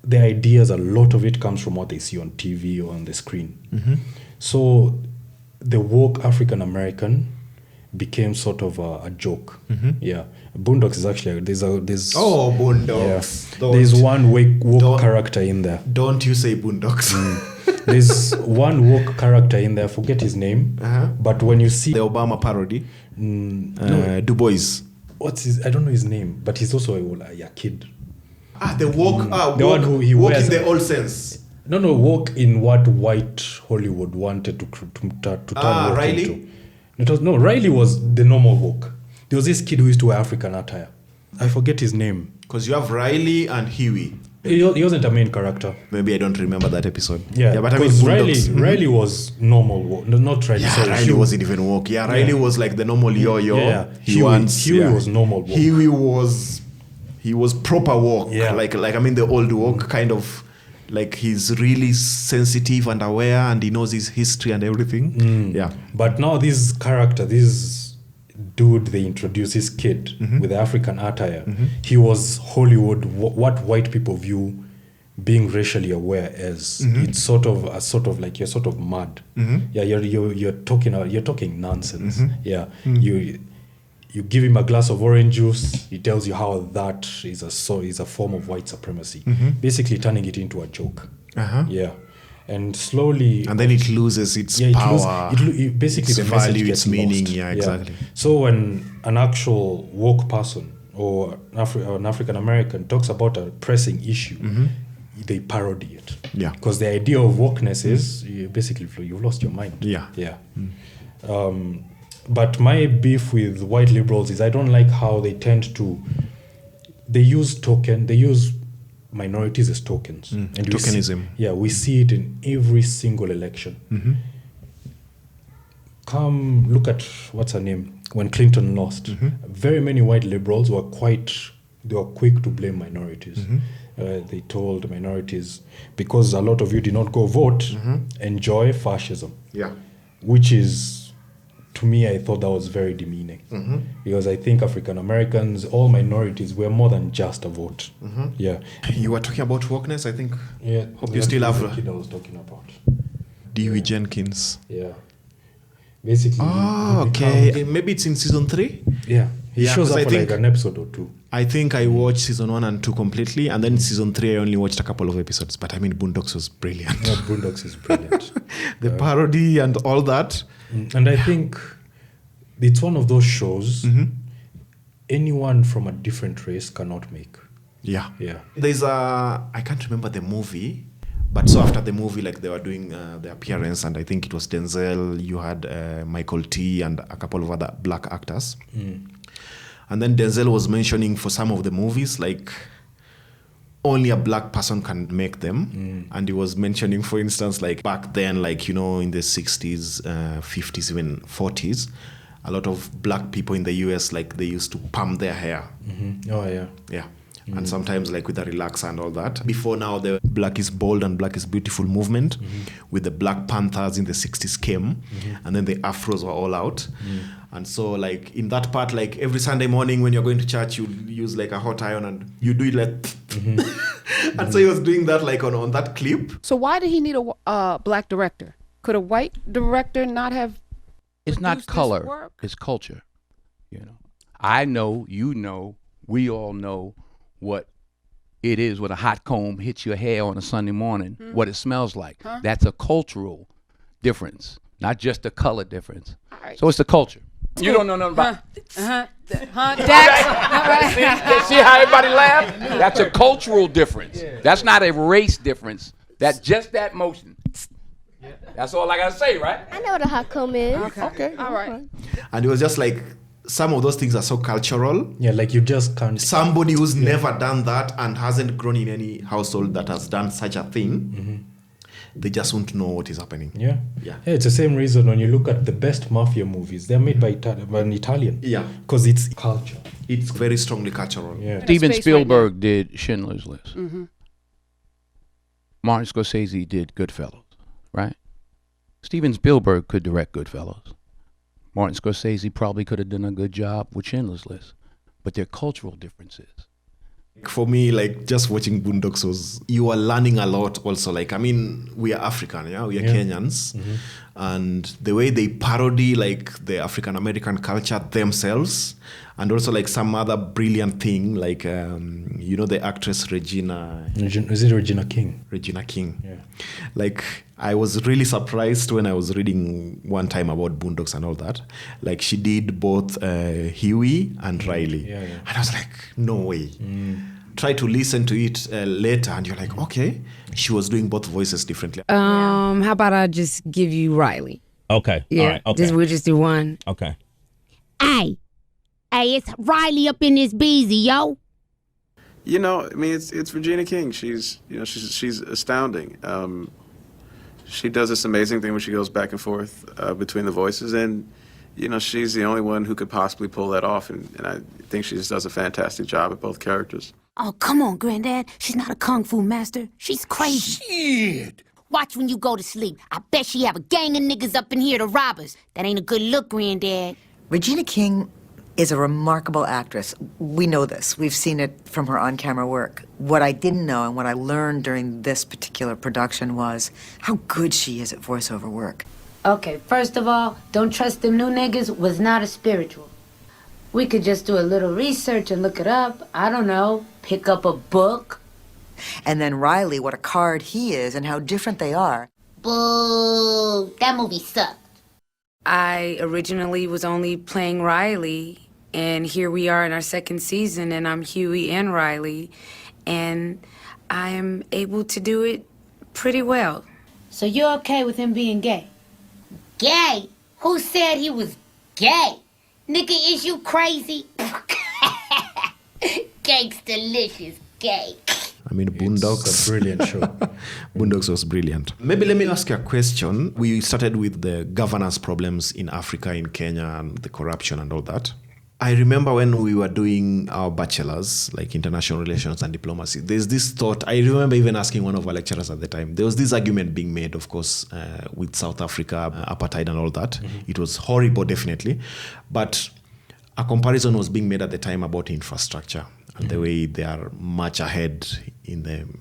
the ideas, a lot of it comes from what they see on TV or on the screen. So the woke African American became sort of a joke. Yeah, Boondocks is actually there's Boondocks. Yeah. There's one woke character in there. Don't you say Boondocks? There's one woke character in there. Forget his name. But when you see the Obama parody, Du Bois. I don't know his name, but he's also a kid. The woke, the one who he woke wears in the old sense. No, woke in what white Hollywood wanted to turn woke Riley? into. Riley was the normal woke. There was this kid who used to wear African attire. I forget his name. Because you have Riley and Huey. He wasn't a main character. Maybe I don't remember that episode. Yeah, but I mean, Riley was normal woke. Not Riley. Yeah, Riley wasn't even woke. Yeah, Riley was like the normal yo-yo. Yeah. Huey was normal woke. Huey was proper woke. Yeah. Like I mean the old woke kind of, like he's really sensitive and aware and he knows his history and everything. Yeah. But now this character, this dude they introduced, his kid with the African attire, he was Hollywood, what white people view being racially aware as. It's sort of like you're sort of mad. Yeah, you're talking nonsense. Yeah. You give him a glass of orange juice, he tells you how that is a form of white supremacy, basically turning it into a joke. Yeah. And slowly, and then it loses its power. Basically, its the value, message its gets meaning. lost. Yeah, exactly. So when an actual woke person or an African American talks about a pressing issue, they parody it. Yeah. Because the idea of wokeness is you've lost your mind. Yeah. Yeah. But my beef with white liberals is I don't like how they tend to. They use minorities as tokens. And tokenism. We see it in every single election. Come look at what's her name when Clinton lost. Very many white liberals were quick to blame minorities. They told minorities, because a lot of you did not go vote, enjoy fascism. Yeah. Which is, to me, I thought that was very demeaning. Because I think African Americans, all minorities, were more than just a vote. Yeah. You were talking about wokeness, I think. Yeah. Hope you still have the kid I was talking about. Dewey Jenkins. Yeah. Basically. Okay. Maybe it's in season 3. Yeah. He shows up for like an episode or 2. I think I watched season 1 and 2 completely, and then season 3 I only watched a couple of episodes. But I mean, Boondocks was brilliant. Yeah, Boondocks is brilliant. The parody and all that. And I think it's one of those shows anyone from a different race cannot make. Yeah. Yeah. There's I can't remember the movie, but so after the movie, like they were doing the appearance, and I think it was Denzel, you had Michael T and a couple of other black actors. And then Denzel was mentioning for some of the movies, like only a black person can make them. And he was mentioning, for instance, like back then, like, in the 60s, 50s, even 40s, a lot of black people in the US, like they used to perm their hair. Oh, yeah. Yeah. And sometimes like with a relaxer and all that. Before now, the Black is Bold and Black is Beautiful movement with the Black Panthers in the 60s came. And then the Afros were all out. And so like in that part, like every Sunday morning when you're going to church, you use like a hot iron and you do it like... And so he was doing that like on that clip. So why did he need a black director? Could a white director not have... It's not color, it's culture. I know, we all know what it is when a hot comb hits your hair on a Sunday morning, what it smells like. That's a cultural difference, not just a color difference. Right. So it's the culture. You don't know nothing about See how everybody laughed? That's a cultural difference. That's not a race difference. That's just that motion. That's all I gotta say, right? I know what a hot comb is. Okay. All right. And it was just like, some of those things are so cultural. Yeah, like you just can't. Somebody who's never done that and hasn't grown in any household that has done such a thing, they just won't know what is happening. Yeah, it's the same reason when you look at the best mafia movies, they're made by an Italian. Yeah. Because it's culture. It's very strongly cultural. Yeah. Steven Spielberg did Schindler's List. Martin Scorsese did Goodfellas, right? Steven Spielberg could direct Goodfellas. Martin Scorsese probably could have done a good job with Schindler's List, but they're cultural differences. For me, like just watching Boondocks you are learning a lot also. Like, I mean, we are African, we are Kenyans. and the way they parody like the African American culture themselves, and also like some other brilliant thing like the actress Regina. Is it Regina King? Regina King. Yeah. Like I was really surprised when I was reading one time about Boondocks and all that. Like she did both Huey and Riley, and I was like, no way. Try to listen to it later, and you're like, okay, she was doing both voices differently. How about I just give you Riley? Okay. Yeah. All right. Okay. We'll just do one. Okay. Hey, it's Riley up in this beezy, yo. You know, I mean, it's Regina King. She's astounding. She does this amazing thing where she goes back and forth between the voices, and she's the only one who could possibly pull that off, and I think she just does a fantastic job at both characters. Oh, come on, Granddad. She's not a kung fu master. She's crazy. Shit. Watch when you go to sleep. I bet she have a gang of niggas up in here to rob us. That ain't a good look, Granddad. Regina King is a remarkable actress. We know this. We've seen it from her on-camera work. What I didn't know and what I learned during this particular production was how good she is at voiceover work. Okay, first of all, Don't Trust Them New Niggas was not a spiritual. We could just do a little research and look it up. I don't know, pick up a book. And then Riley, what a card he is and how different they are. Boo, that movie sucked. I originally was only playing Riley, and here we are in our second season, and I'm Huey and Riley, and I am able to do it pretty well. So you're okay with him being gay? Gay? Who said he was gay? Nigga, is you crazy? Cake's delicious, gay. I mean, Boondocks. It's a brilliant show. Boondocks was brilliant. Maybe let me ask you a question. We started with the governance problems in Africa, in Kenya, and the corruption and all that. I remember when we were doing our bachelors, like international relations and diplomacy, there's this thought. I remember even asking one of our lecturers at the time. There was this argument being made, of course, with South Africa, apartheid and all that. Mm-hmm. It was horrible, definitely. But a comparison was being made at the time about infrastructure and the way they are much ahead in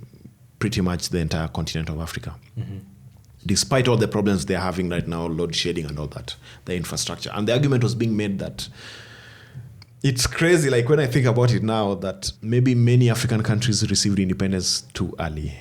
pretty much the entire continent of Africa. Mm-hmm. Despite all the problems they're having right now, load shedding and all that, the infrastructure. And the argument was being made that it's crazy, like when I think about it now, that maybe many African countries received independence too early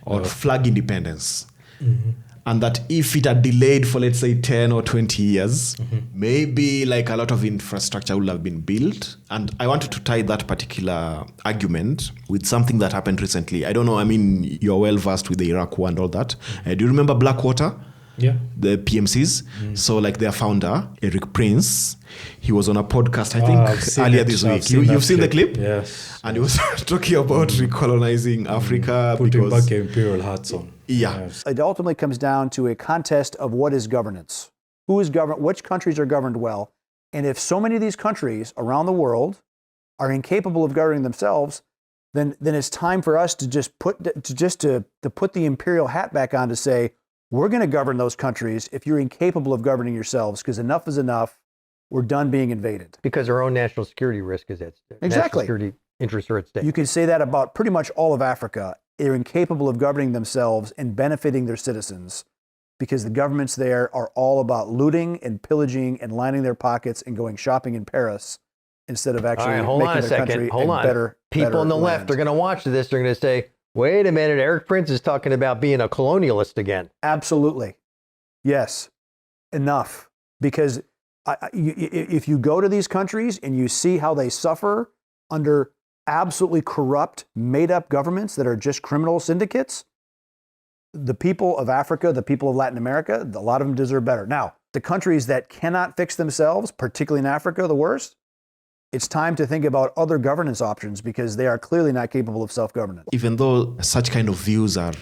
or flag independence. Mm-hmm. And that if it had delayed for, let's say, 10 or 20 years, maybe like a lot of infrastructure would have been built. And I wanted to tie that particular argument with something that happened recently. I don't know, I mean, you're well versed with the Iraq War and all that. Do you remember Blackwater? Yeah. The PMCs. So like their founder, Erik Prince, he was on a podcast, I think, earlier this week. You've seen the clip? Yes. And he was talking about recolonizing Africa. Putting back imperial hats on. Yeah. Yes. It ultimately comes down to a contest of what is governance. Who is governed? Which countries are governed well? And if so many of these countries around the world are incapable of governing themselves, then it's time for us to just put the imperial hat back on to say, we're going to govern those countries if you're incapable of governing yourselves, because enough is enough. We're done being invaded. Because our own national security risk is at stake. Exactly. National security interests are at stake. You can say that about pretty much all of Africa. They're incapable of governing themselves and benefiting their citizens because the governments there are all about looting and pillaging and lining their pockets and going shopping in Paris instead of actually making their country a better People on the left are going to watch this. They're going to say, wait a minute, Erik Prince is talking about being a colonialist again. Absolutely. Yes. Enough. Because if you go to these countries and you see how they suffer under absolutely corrupt, made-up governments that are just criminal syndicates, the people of Africa, the people of Latin America, a lot of them deserve better. Now, the countries that cannot fix themselves, particularly in Africa, the worst, it's time to think about other governance options because they are clearly not capable of self-governance. Even though such kind of views are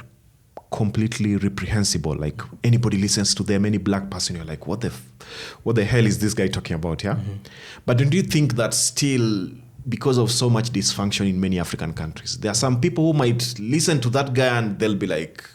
completely reprehensible, like anybody listens to them, any black person, you're like, what the hell is this guy talking about? Yeah. Mm-hmm. But don't you think that still, because of so much dysfunction in many African countries, there are some people who might listen to that guy and they'll be like,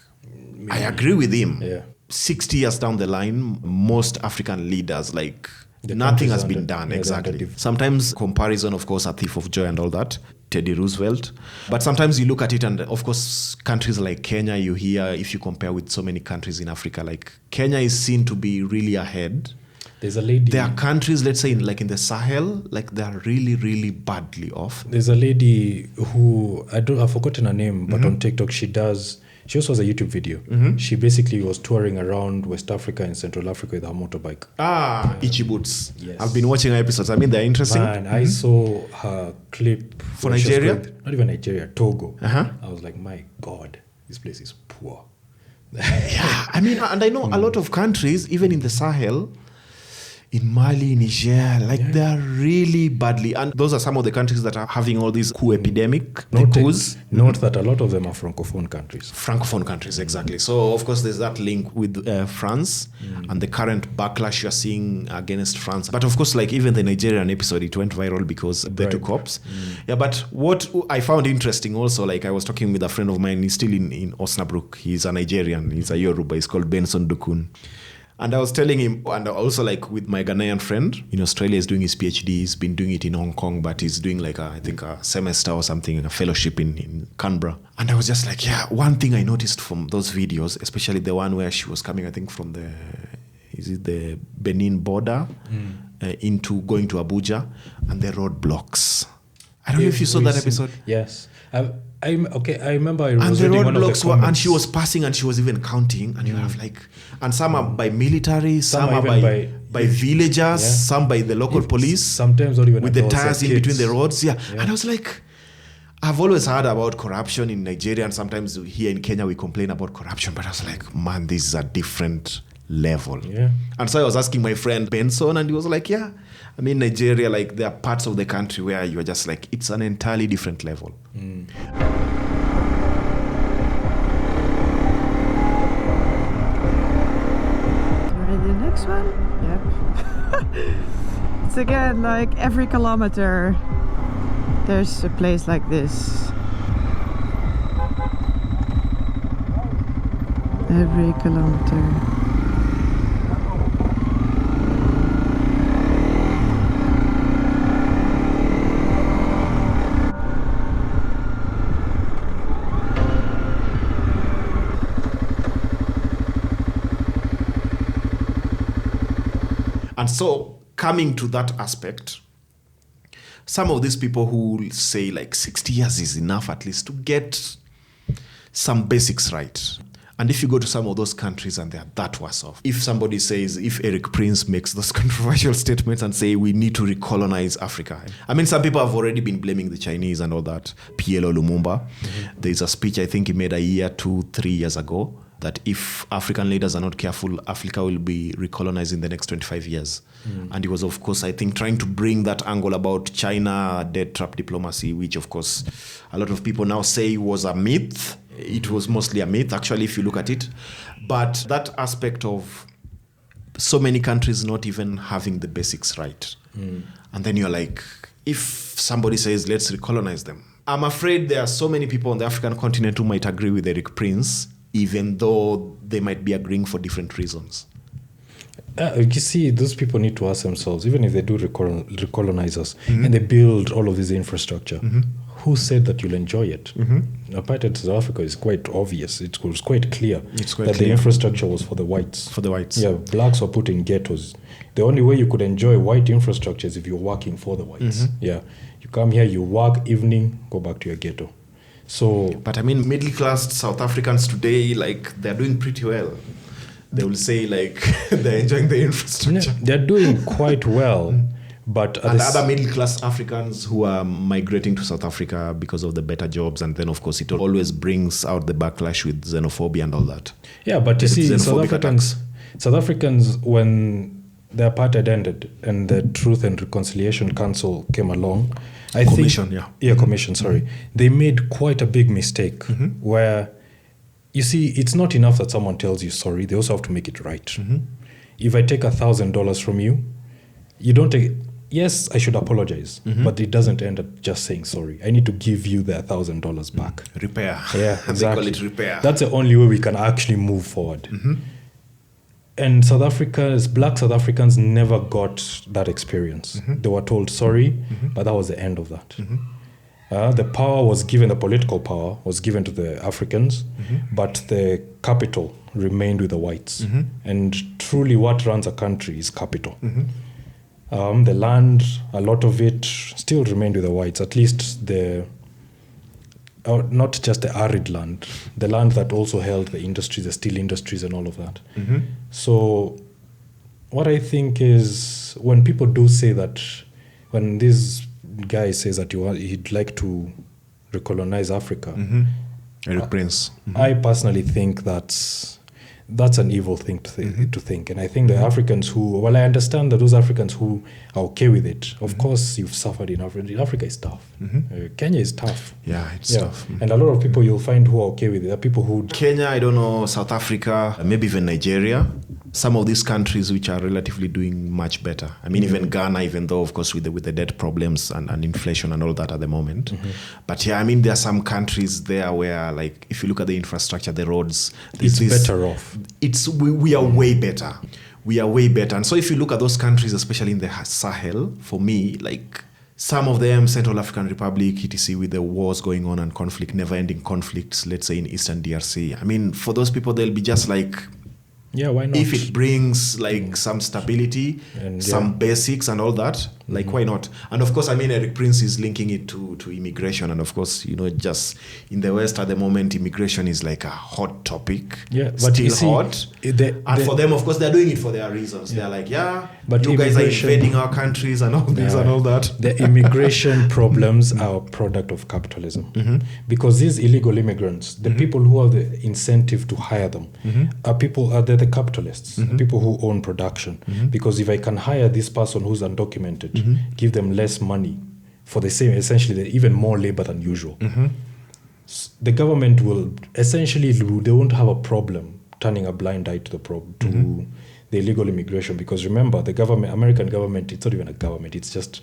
I agree with him. Yeah. 60 years down the line, most African leaders, like, nothing has been done. Exactly. Sometimes comparison, of course, a thief of joy and all that. Teddy Roosevelt. But sometimes you look at it, and of course, countries like Kenya, you hear, if you compare with so many countries in Africa, like Kenya is seen to be really ahead. There's a lady. There are countries, let's say, in the Sahel, like they are really, really badly off. There's a lady who, I've forgotten her name, but on TikTok, she also has a YouTube video. She basically was touring around West Africa and Central Africa with her motorbike. Itchy Boots. Yes. I've been watching her episodes. I mean, they're interesting. Man, I saw her clip. For Nigeria? Not even Nigeria, Togo. Uh-huh. I was like, my God, this place is poor. Yeah, I mean, and I know a lot of countries, even in the Sahel, in Mali, Niger, they are really badly. And those are some of the countries that are having all this coup epidemic. Note that a lot of them are Francophone countries. Francophone countries, exactly. So, of course, there's that link with France and the current backlash you're seeing against France. But, of course, even the Nigerian episode, it went viral because the two cops. Yeah, but what I found interesting also, I was talking with a friend of mine, he's still in Osnabrück. He's a Nigerian. He's a Yoruba. He's called Benson Dukun. And I was telling him, and also with my Ghanaian friend in Australia, he's doing his PhD. He's been doing it in Hong Kong, but he's doing I think a semester or something, a fellowship in Canberra. And I was just one thing I noticed from those videos, especially the one where she was coming, I think from the Benin border into going to Abuja, and the roadblocks. I don't know if you saw that episode. Yes. I remember I and was the reading one of the roadblocks were, comments. and she was passing, and she was even counting, and you have and some are by military, some are by villagers, some by the local police, sometimes not even with the tires in kids. between the roads. Yeah. And I was like, I've always heard about corruption in Nigeria, and sometimes here in Kenya we complain about corruption, but I was like, man, this is a different level. Yeah. And so I was asking my friend Benson, and he was like, yeah, I mean, Nigeria, there are parts of the country where you're just it's an entirely different level. The next one? Yep. It's again every kilometer there's a place like this. Every kilometer. And so, coming to that aspect, some of these people who say 60 years is enough at least to get some basics right. And if you go to some of those countries and they are that worse off, if somebody says, if Erik Prince makes those controversial statements and say we need to recolonize Africa. I mean, some people have already been blaming the Chinese and all that. PLO Lumumba, there's a speech I think he made 2-3 years ago, that if African leaders are not careful, Africa will be recolonized in the next 25 years. And he was, of course, I think, trying to bring that angle about China, debt trap diplomacy, which, of course, a lot of people now say was a myth. It was mostly a myth, actually, if you look at it. But that aspect of so many countries not even having the basics right. And then you're like, if somebody says, let's recolonize them. I'm afraid there are so many people on the African continent who might agree with Erik Prince, even though they might be agreeing for different reasons. You see, those people need to ask themselves, even if they do recolonize us, and they build all of this infrastructure, who said that you'll enjoy it? Apartheid South Africa is quite obvious. It was quite clear the infrastructure was for the whites. For the whites. Yeah, blacks were put in ghettos. The only way you could enjoy white infrastructure is if you're working for the whites. Yeah, you come here, you work, evening, go back to your ghetto. So, but I mean, middle-class South Africans today, they're doing pretty well. They will say, they're enjoying the infrastructure. They're doing quite well, but... And other middle-class Africans who are migrating to South Africa because of the better jobs, and then, of course, it always brings out the backlash with xenophobia and all that. Yeah, but you see, South Africans, when the apartheid ended and the Truth and Reconciliation Council came along... Commission, sorry. They made quite a big mistake where, you see, it's not enough that someone tells you sorry. They also have to make it right. If I take $1,000 from you, you don't take... Yes, I should apologize, but it doesn't end up just saying sorry. I need to give you the $1,000 back. Repair. Yeah, exactly. They call it repair. That's the only way we can actually move forward. And black South Africans never got that experience. They were told sorry, but that was the end of that. The power was given, the political power was given to the Africans, but the capital remained with the whites. And truly what runs a country is capital. The land, a lot of it still remained with the whites, at least not just the arid land, the land that also held the industries, the steel industries and all of that. So what I think is, when people do say that, when this guy says that he'd like to recolonize Africa, Erik Prince. I personally think that's an evil thing to think. And I think the Africans who, well, I understand that those Africans who are okay with it, of course you've suffered in Africa. Africa is tough. Kenya is tough. Yeah, it's tough. And a lot of people you'll find who are okay with it. There are people who... Kenya, I don't know, South Africa, maybe even Nigeria. Some of these countries which are relatively doing much better. I mean, even Ghana, even though, of course, with the debt problems and inflation and all that at the moment. But yeah, I mean, there are some countries there where, like, if you look at the infrastructure, the roads... It's better off. We are way better. We are way better. And so if you look at those countries, especially in the Sahel, for me, like... Some of them, Central African Republic, etc., with the wars going on and conflict, never-ending conflicts, let's say in Eastern DRC. I mean, for those people, they'll be just like... Yeah, why not? If it brings like some stability, and some basics and all that, like why not? And of course, I mean, Erik Prince is linking it to immigration. And of course, you know, just in the West at the moment, immigration is like a hot topic. Yeah, but still hot. And for them, of course, they're doing it for their reasons. They're like, but you guys are invading our countries and all this and all that. The immigration problems are a product of capitalism. Because these illegal immigrants, the people who have the incentive to hire them, are the capitalists, the people who own production. Because if I can hire this person who's undocumented, give them less money for the same, essentially, even more labor than usual, the government will essentially, they won't have a problem turning a blind eye to the problem, to the illegal immigration. Because remember, the government, American government, it's not even a government, it's just,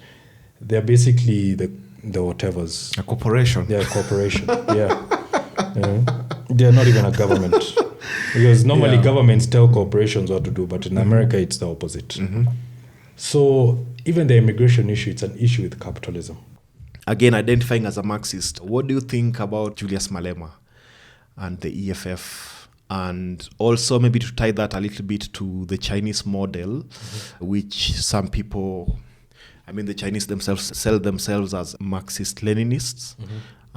they're basically the whatevers. A corporation. They're a corporation, They're not even a government. Because normally governments tell corporations what to do, but in America it's the opposite. So even the immigration issue, it's an issue with capitalism. Again, identifying as a Marxist, what do you think about Julius Malema and the EFF? And also maybe to tie that a little bit to the Chinese model, which some people, I mean, the Chinese themselves sell themselves as Marxist-Leninists.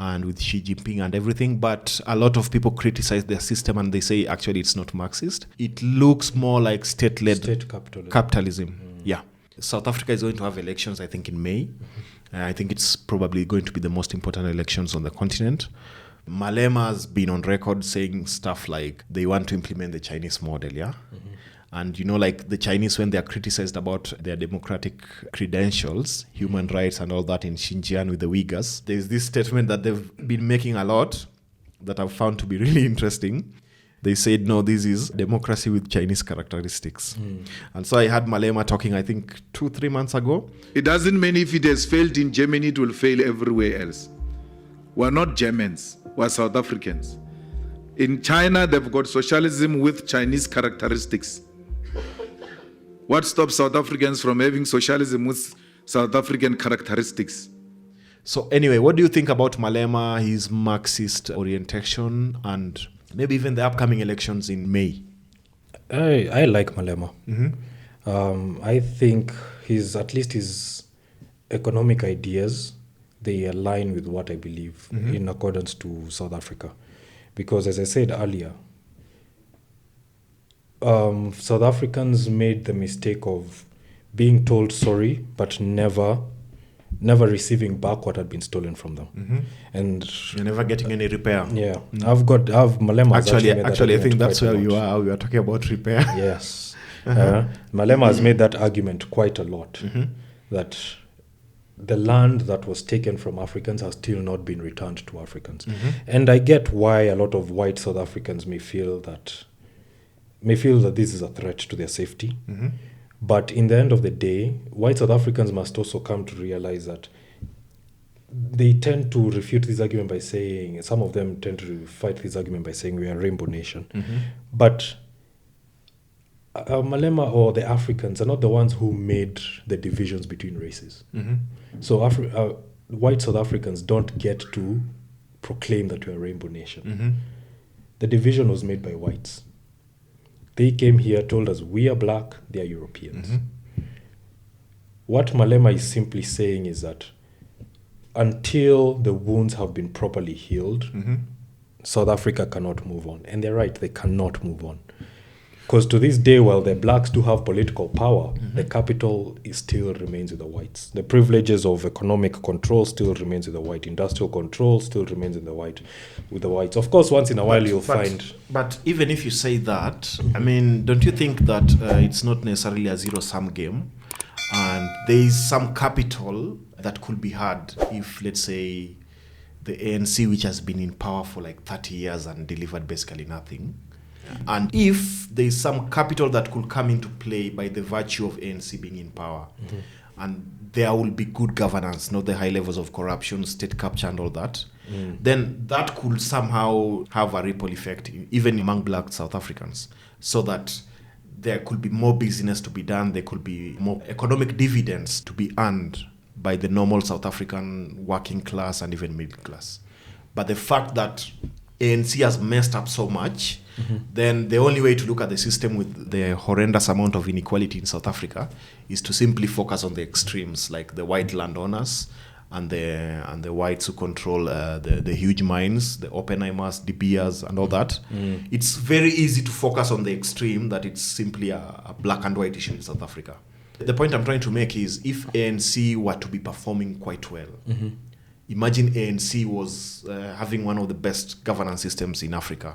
And with Xi Jinping and everything, but a lot of people criticize their system and they say actually it's not Marxist. It looks more like state-led capitalism. Yeah. South Africa is going to have elections, I think, in May. I think it's probably going to be the most important elections on the continent. Malema has been on record saying stuff like they want to implement the Chinese model, And, you know, like the Chinese, when they are criticized about their democratic credentials, human rights and all that in Xinjiang with the Uyghurs, there's this statement that they've been making a lot that I've found to be really interesting. They said, no, this is democracy with Chinese characteristics. And so I had Malema talking, I think, 2-3 months ago. It doesn't mean if it has failed in Germany, it will fail everywhere else. We're not Germans, we're South Africans. In China, they've got socialism with Chinese characteristics. What stops South Africans from having socialism with South African characteristics? So anyway, what do you think about Malema, his Marxist orientation, and maybe even the upcoming elections in May? I like Malema. I think at least his economic ideas, they align with what I believe in accordance to South Africa. Because as I said earlier, South Africans made the mistake of being told sorry, but never receiving back what had been stolen from them, and you're never getting any repair. I've Malema. Actually, I think that's where you are. We are talking about repair. Yes, Malema has made that argument quite a lot. That the land that was taken from Africans has still not been returned to Africans, and I get why a lot of white South Africans may feel that this is a threat to their safety. But in the end of the day, white South Africans must also come to realize that they tend to refute this argument by saying, some of them tend to fight this argument by saying we are a rainbow nation. But Malema or the Africans are not the ones who made the divisions between races. So white South Africans don't get to proclaim that we're a rainbow nation. Mhm. The division was made by whites. They came here, told us we are black, they are Europeans. Mhm. What Malema is simply saying is that until the wounds have been properly healed, Mhm. South Africa cannot move on. And they're right, they cannot move on. Because to this day, while the blacks do have political power, the capital still remains with the whites. The privileges of economic control still remains with the white. Industrial control still remains with the whites. Of course, once in a while you'll find... But even if you say that, I mean, don't you think that it's not necessarily a zero-sum game? And there is some capital that could be had if, let's say, the ANC, which has been in power for like 30 years and delivered basically nothing, and if there is some capital that could come into play by the virtue of ANC being in power, and there will be good governance, not the high levels of corruption, state capture and all that, then that could somehow have a ripple effect, even among black South Africans, so that there could be more business to be done, there could be more economic dividends to be earned by the normal South African working class and even middle class. But the fact that ANC has messed up so much, then the only way to look at the system with the horrendous amount of inequality in South Africa is to simply focus on the extremes, like the white landowners and the whites who control the huge mines, the Oppenheimers, De Beers, and all that. It's very easy to focus on the extreme that it's simply a black and white issue in South Africa. The point I'm trying to make is if ANC were to be performing quite well, imagine ANC was having one of the best governance systems in Africa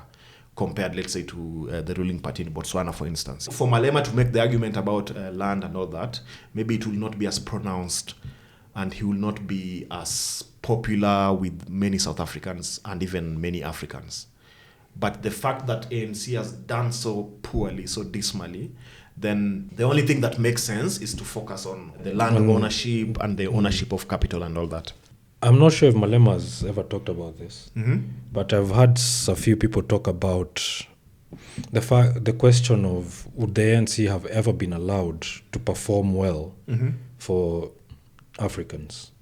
compared, let's say, to the ruling party in Botswana, for instance. For Malema to make the argument about land and all that, maybe it will not be as pronounced and he will not be as popular with many South Africans and even many Africans. But the fact that ANC has done so poorly, so dismally, then the only thing that makes sense is to focus on the land ownership and the ownership of capital and all that. I'm not sure if Malema has ever talked about this, but I've heard a few people talk about the question of would the ANC have ever been allowed to perform well for Africans?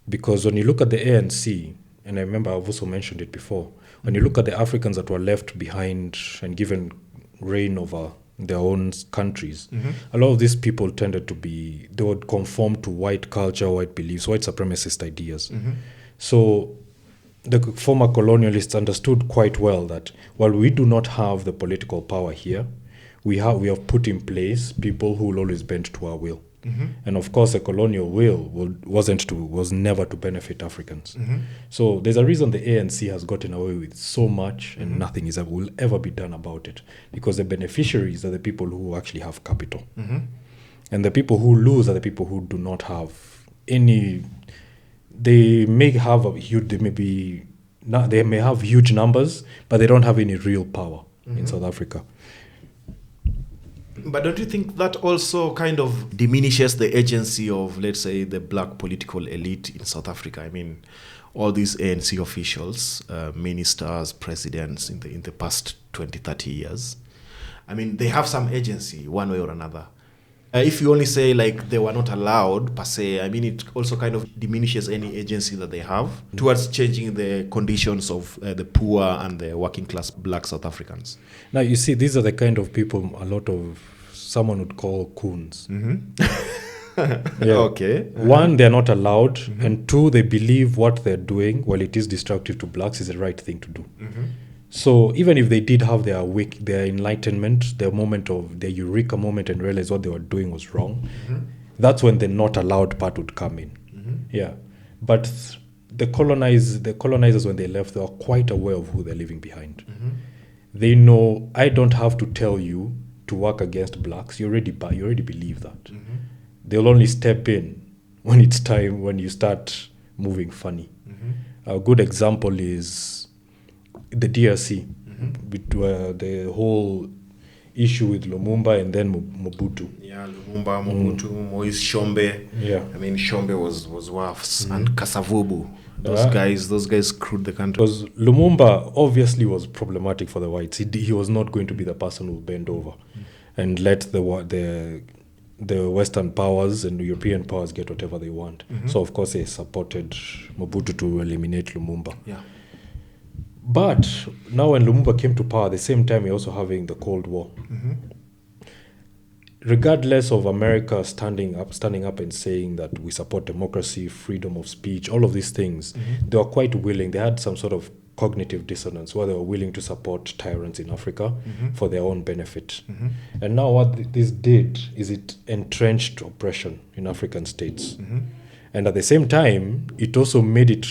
Because when you look at the ANC, and I remember I've also mentioned it before, when you look at the Africans that were left behind and given reign over their own countries, a lot of these people tended to be, they would conform to white culture, white beliefs, white supremacist ideas. So the former colonialists understood quite well that while we do not have the political power here, we have put in place people who will always bend to our will. And of course, the colonial will was never to benefit Africans. So there's a reason the ANC has gotten away with so much and nothing will ever be done about it, because the beneficiaries are the people who actually have capital. And the people who lose are the people who do not have any. They may have they may have huge numbers, but they don't have any real power in South Africa. But don't you think that also kind of diminishes the agency of, let's say, the black political elite in South Africa? I mean, all these ANC officials, ministers, presidents in the past 20, 30 years, I mean, they have some agency one way or another. If you only say like they were not allowed per se, I mean, it also kind of diminishes any agency that they have towards changing the conditions of the poor and the working class black South Africans. Now, you see, these are the kind of people someone would call coons. Okay. One, they're not allowed, and two, they believe what they're doing, while it is destructive to blacks, is the right thing to do. So even if they did have their enlightenment, their eureka moment, and realize what they were doing was wrong, that's when the not allowed part would come in. But the colonizers, when they left, they were quite aware of who they're leaving behind. They know, I don't have to tell you to work against blacks. You already believe that. They'll only step in when it's time, when you start moving funny. A good example is the DRC, the whole issue with Lumumba and then Mobutu. Yeah, Lumumba, Mobutu, Moise Tshombe. Yeah. I mean, Tshombe was worse. And Kasavubu. Those guys screwed the country. Because Lumumba obviously was problematic for the whites. He was not going to be the person who would bend over and let the the Western powers and the European powers get whatever they want. So of course they supported Mobutu to eliminate Lumumba. Yeah. But now when Lumumba came to power, at the same time you're also having the Cold War. Regardless of America standing up and saying that we support democracy, freedom of speech, all of these things, they were quite willing. They had some sort of cognitive dissonance where they were willing to support tyrants in Africa for their own benefit. And now what this did is it entrenched oppression in African states. And at the same time, it also made it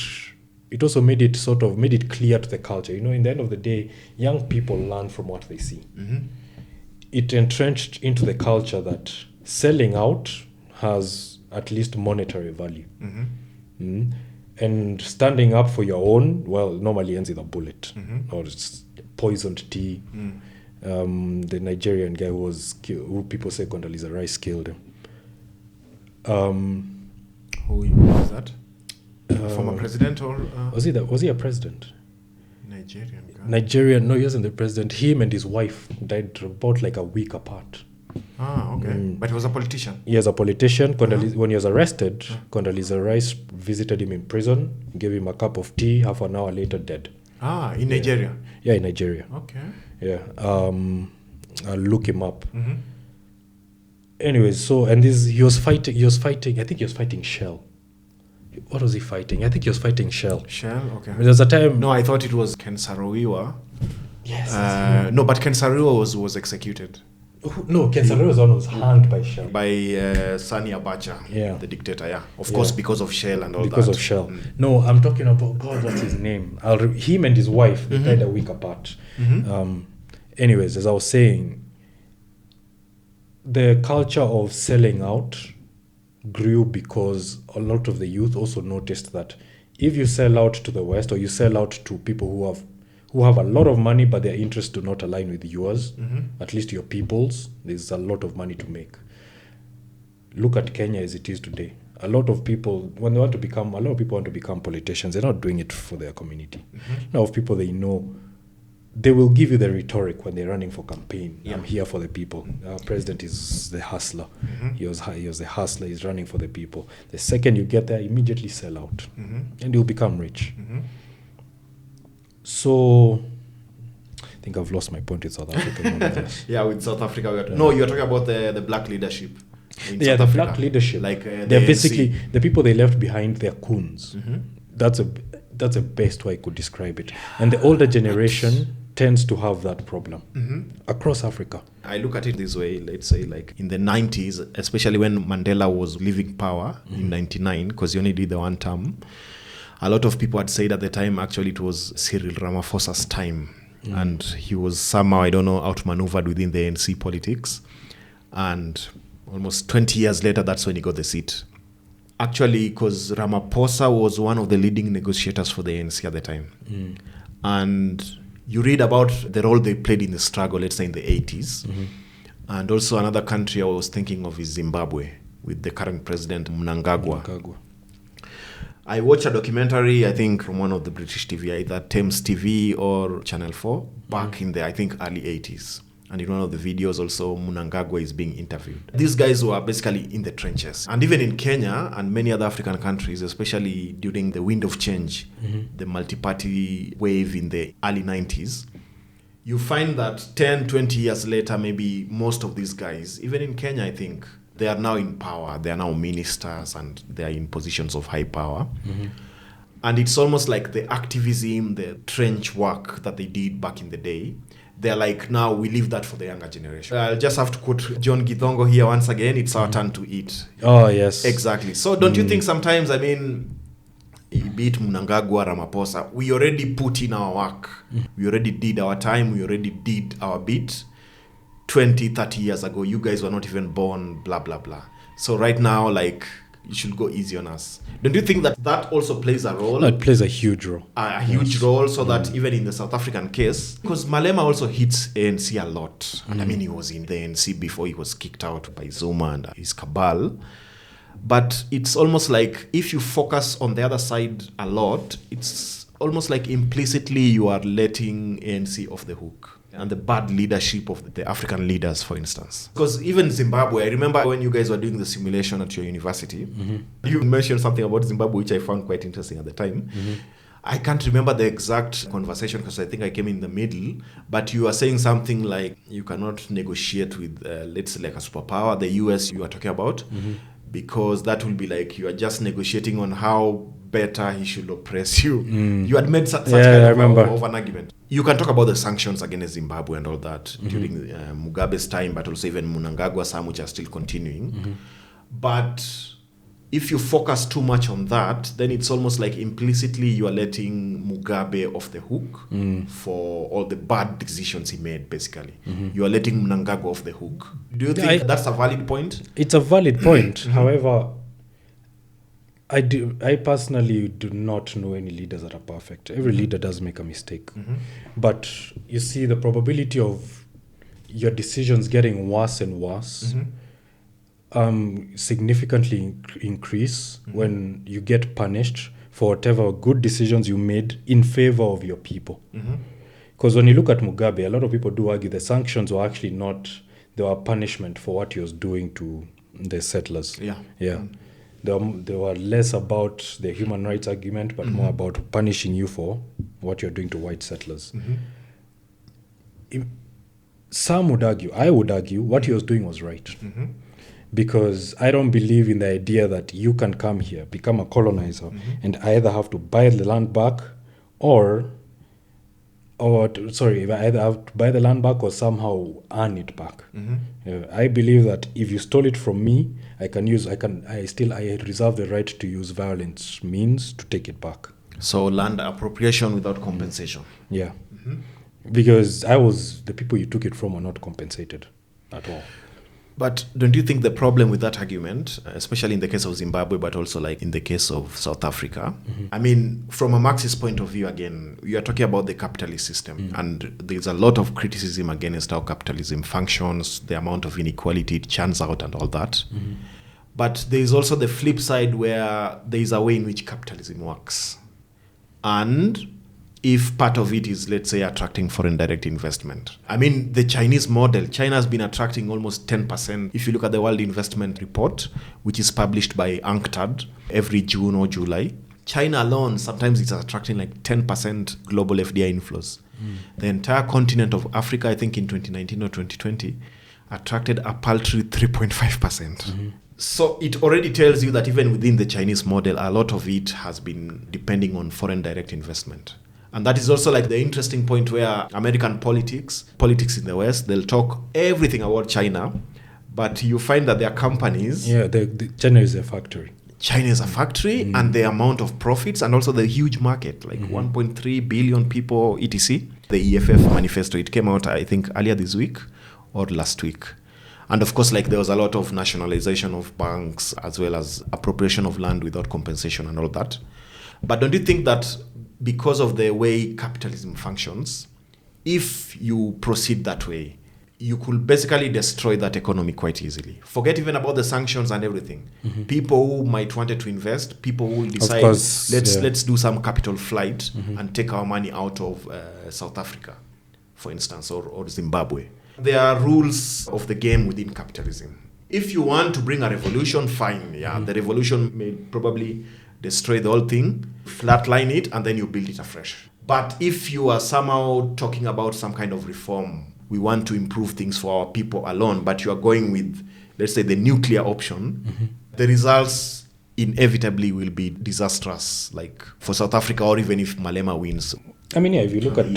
clear to the culture. You know, in the end of the day, young people learn from what they see. It entrenched into the culture that selling out has at least monetary value. And standing up for your own, well, normally ends with a bullet or it's poisoned tea. The Nigerian guy who people say Condoleezza Rice killed him. Who was that? Former president or? Was he a president? Nigerian guy. No, he wasn't the president. Him and his wife died about like a week apart. Okay. But he was a politician. He was a politician. When he was arrested, Condoleezza Rice visited him in prison, gave him a cup of tea, half an hour later dead. In Nigeria? Yeah, in Nigeria. Okay. Yeah. I'll look him up. Anyways, he was fighting, I think he was fighting Shell. What was he fighting? I think he was fighting Shell. Shell, okay. There's a time... No, I thought it was Ken Saro-Wiwa. Yes. No, but Ken Saro-Wiwa was executed. No, Ken Saro-Wiwa was hanged by Shell. By Sani Abacha, the dictator, Of course, because of Shell and all that. Because of Shell. No, I'm talking about, God, what's his name? Him and his wife, they died a week apart. Anyways, as I was saying, the culture of selling out grew because a lot of the youth also noticed that if you sell out to the West or you sell out to people who have a lot of money but their interests do not align with yours, at least your people's, there's a lot of money to make. Look at Kenya as it is today. A lot of people want to become politicians. They're not doing it for their community. A lot of people they know, they will give you the rhetoric when they're running for campaign. I'm here for the people. Our president is the hustler. He was the hustler. He's running for the people. The second you get there, immediately sell out, and you'll become rich. So, I think I've lost my point with South Africa. With South Africa. No, you're talking about the black leadership. The black leadership. Like they're basically the people they left behind. They're coons. That's the best way I could describe it. And the older generation tends to have that problem across Africa. I look at it this way, let's say like in the 90s, especially when Mandela was leaving power in 99, because he only did the one term, a lot of people had said at the time actually it was Cyril Ramaphosa's time. And he was somehow, I don't know, outmaneuvered within the ANC politics. And almost 20 years later, that's when he got the seat. Actually, because Ramaphosa was one of the leading negotiators for the ANC at the time. And you read about the role they played in the struggle, let's say in the 80s. And also another country I was thinking of is Zimbabwe, with the current president, Mnangagwa. I watched a documentary, I think, from one of the British TV, either Thames TV or Channel 4, back in the, I think, early 80s. And in one of the videos also, Mnangagwa is being interviewed. These guys were basically in the trenches. And even in Kenya and many other African countries, especially during the wind of change, the multi-party wave in the early 90s, you find that 10, 20 years later, maybe most of these guys, even in Kenya, I think, they are now in power. They are now ministers and they are in positions of high power. And it's almost like the activism, the trench work that they did back in the day, they're like, now we leave that for the younger generation. I'll just have to quote John Githongo here once again. It's our turn to eat. Oh, yes. Exactly. So don't you think sometimes, I mean, be it Mnangagwa, Ramaphosa, we already put in our work. We already did our time. We already did our bit. 20, 30 years ago, you guys were not even born, blah, blah, blah. So right now, like, you should go easy on us. Don't you think that that also plays a role? No, it plays a huge role. A huge role, so that even in the South African case, because Malema also hits ANC a lot. And I mean, he was in the ANC before he was kicked out by Zuma and his cabal. But it's almost like if you focus on the other side a lot, it's almost like implicitly you are letting ANC off the hook. and the bad leadership of the African leaders, for instance. Because even Zimbabwe, I remember when you guys were doing the simulation at your university, you mentioned something about Zimbabwe, which I found quite interesting at the time. I can't remember the exact conversation because I think I came in the middle, but you were saying something like you cannot negotiate with, let's say, like a superpower, the US you are talking about, because that will be like you are just negotiating on how better he should oppress you. You had made such kind of an argument. You can talk about the sanctions against Zimbabwe and all that during Mugabe's time, but also even Mnangagwa's time, which are still continuing. But if you focus too much on that, then it's almost like implicitly you are letting Mugabe off the hook for all the bad decisions he made, basically. You are letting Mnangagwa off the hook. Do you think that's a valid point? It's a valid point. However, I personally do not know any leaders that are perfect. Every leader does make a mistake. But you see, the probability of your decisions getting worse and worse significantly increase when you get punished for whatever good decisions you made in favor of your people. Because when you look at Mugabe, a lot of people do argue the sanctions were actually not, they were punishment for what he was doing to the settlers. They were less about the human rights argument, but more about punishing you for what you're doing to white settlers. Some would argue, I would argue, what he was doing was right. Because I don't believe in the idea that you can come here, become a colonizer, and either have to buy the land back or either have to buy the land back or somehow earn it back. I believe that if you stole it from me, I reserve the right to use violence means to take it back. So land appropriation without compensation. Yeah. Because the people you took it from were not compensated at all. But don't you think the problem with that argument, especially in the case of Zimbabwe, but also like in the case of South Africa, I mean, from a Marxist point of view, again, you are talking about the capitalist system, and there's a lot of criticism against how capitalism functions, the amount of inequality it churns out and all that. But there is also the flip side where there is a way in which capitalism works. And if part of it is, let's say, attracting foreign direct investment. I mean, the Chinese model, China has been attracting almost 10%. If you look at the World Investment Report, which is published by UNCTAD every June or July, China alone, sometimes it's attracting like 10% global FDI inflows. The entire continent of Africa, I think in 2019 or 2020, attracted a paltry 3.5%. So it already tells you that even within the Chinese model, a lot of it has been depending on foreign direct investment. And that is also like the interesting point where American politics in the West, they'll talk everything about China, but you find that their companies... Yeah, China is a factory. China is a factory, and the amount of profits and also the huge market, like 1.3 billion people, etc. The EFF manifesto, it came out, I think, earlier this week or last week. And of course, like there was a lot of nationalization of banks as well as appropriation of land without compensation and all that. But don't you think that because of the way capitalism functions, if you proceed that way, you could basically destroy that economy quite easily? Forget even about the sanctions and everything. People who might wanted to invest, people who will decide, let's do some capital flight and take our money out of South Africa, for instance, or Zimbabwe. There are rules of the game within capitalism. If you want to bring a revolution, fine. The revolution may probably destroy the whole thing, flatline it, and then you build it afresh. But if you are somehow talking about some kind of reform, we want to improve things for our people alone, but you are going with, let's say, the nuclear option, the results inevitably will be disastrous, like for South Africa, or even if Malema wins. I mean, if you look at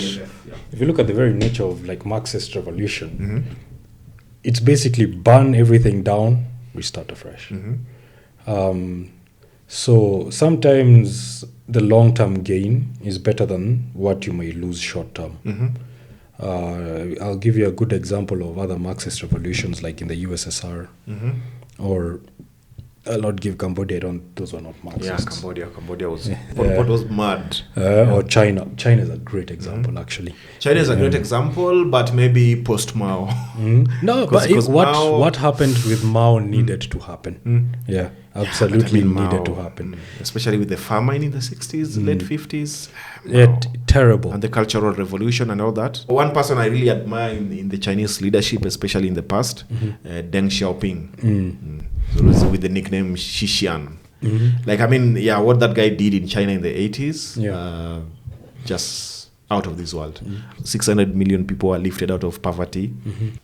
the very nature of like Marxist revolution, it's basically burn everything down, restart afresh. So sometimes the long-term gain is better than what you may lose short-term. I'll give you a good example of other Marxist revolutions, like in the USSR, or I'll not give Cambodia. Those were not Marxists. Yeah, Cambodia was. What was mad? Or China. China is a great example, actually. China is a great example, but maybe post Mao. No, but what happened with Mao needed to happen. Yeah, absolutely needed to happen. Especially with the famine in the 60s, late 50s. Yeah, terrible. And the Cultural Revolution and all that. One person I really admire in the Chinese leadership, especially in the past, Deng Xiaoping. So with the nickname Shishian. Like, I mean, what that guy did in China in the 80s, just out of this world. 600 million people were lifted out of poverty.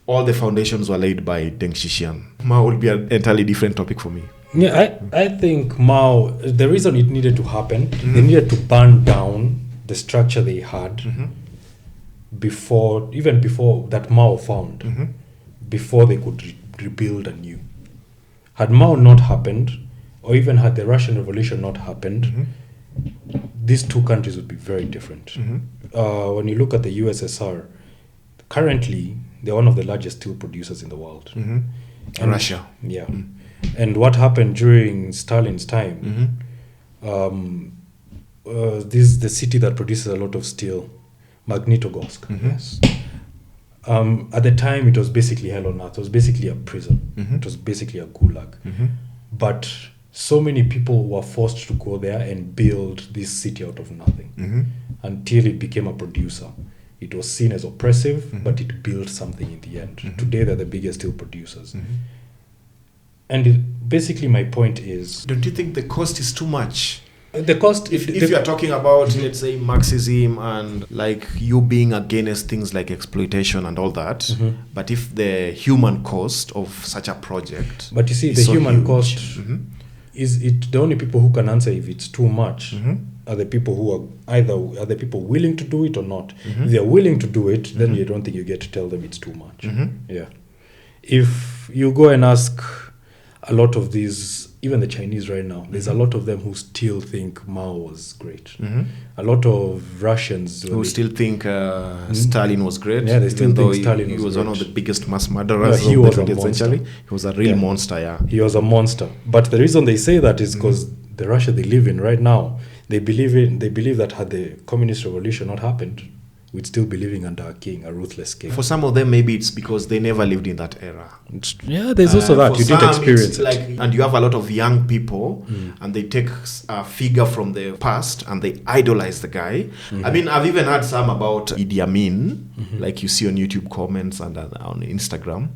All the foundations were laid by Deng Xiaoping. Mao would be an entirely different topic for me. Yeah, I think Mao, the reason it needed to happen, they needed to burn down the structure they had before that Mao found, before they could rebuild anew. Had Mao not happened, or even had the Russian Revolution not happened, these two countries would be very different. When you look at the USSR, currently they're one of the largest steel producers in the world. And Russia. Yeah. And what happened during Stalin's time, this is the city that produces a lot of steel, Magnitogorsk. Yes. At the time, it was basically hell on earth. It was basically a prison. It was basically a gulag. But so many people were forced to go there and build this city out of nothing until it became a producer. It was seen as oppressive, but it built something in the end. Today, they're the biggest steel producers. And basically, my point is... Don't you think the cost is too much? The cost... If you are talking about, let's say, Marxism and like you being against things like exploitation and all that, but if the human cost of such a project... But you see, the human cost is it the only people who can answer if it's too much are the people who are the people willing to do it or not. If they're willing to do it, then you don't think you get to tell them it's too much. Yeah. If you go and ask a lot of these, even the Chinese right now, there's a lot of them who still think Mao was great. A lot of Russians who still think Stalin was great. Yeah, they still think Stalin he was was great. one of the biggest mass murderers of the 20th century. He was a real monster, He was a monster. But the reason they say that is because the Russia they live in right now, they believe that had the communist revolution not happened, we'd still be living under a king, a ruthless king. For some of them, maybe it's because they never lived in that era. Yeah, there's also that. You didn't experience it. And you have a lot of young people, and they take a figure from the past, and they idolize the guy. I mean, I've even heard some about Idi Amin, like you see on YouTube comments and on Instagram.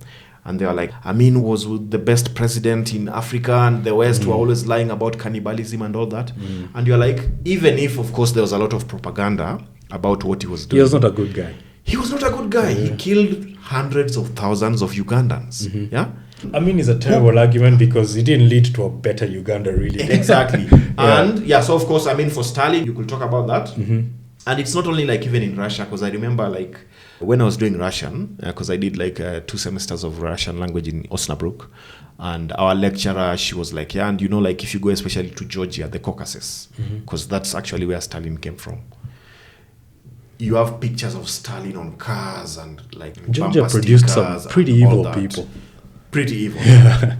And they are like, Amin was the best president in Africa, and the West were always lying about cannibalism and all that. And you're like, even if, of course, there was a lot of propaganda about what he was doing. He was not a good guy. He was not a good guy. He killed hundreds of thousands of Ugandans. Yeah? I mean, it's a terrible argument because it didn't lead to a better Uganda, really. Exactly. And so of course, I mean, for Stalin, you could talk about that. And it's not only like even in Russia, because I remember like when I was doing Russian, because I did like 2 semesters of Russian language in Osnabrück. And our lecturer, she was like, and you know, like if you go especially to Georgia, the Caucasus, because that's actually where Stalin came from. You have pictures of Stalin on cars and like Georgia produced some pretty evil people. Pretty evil.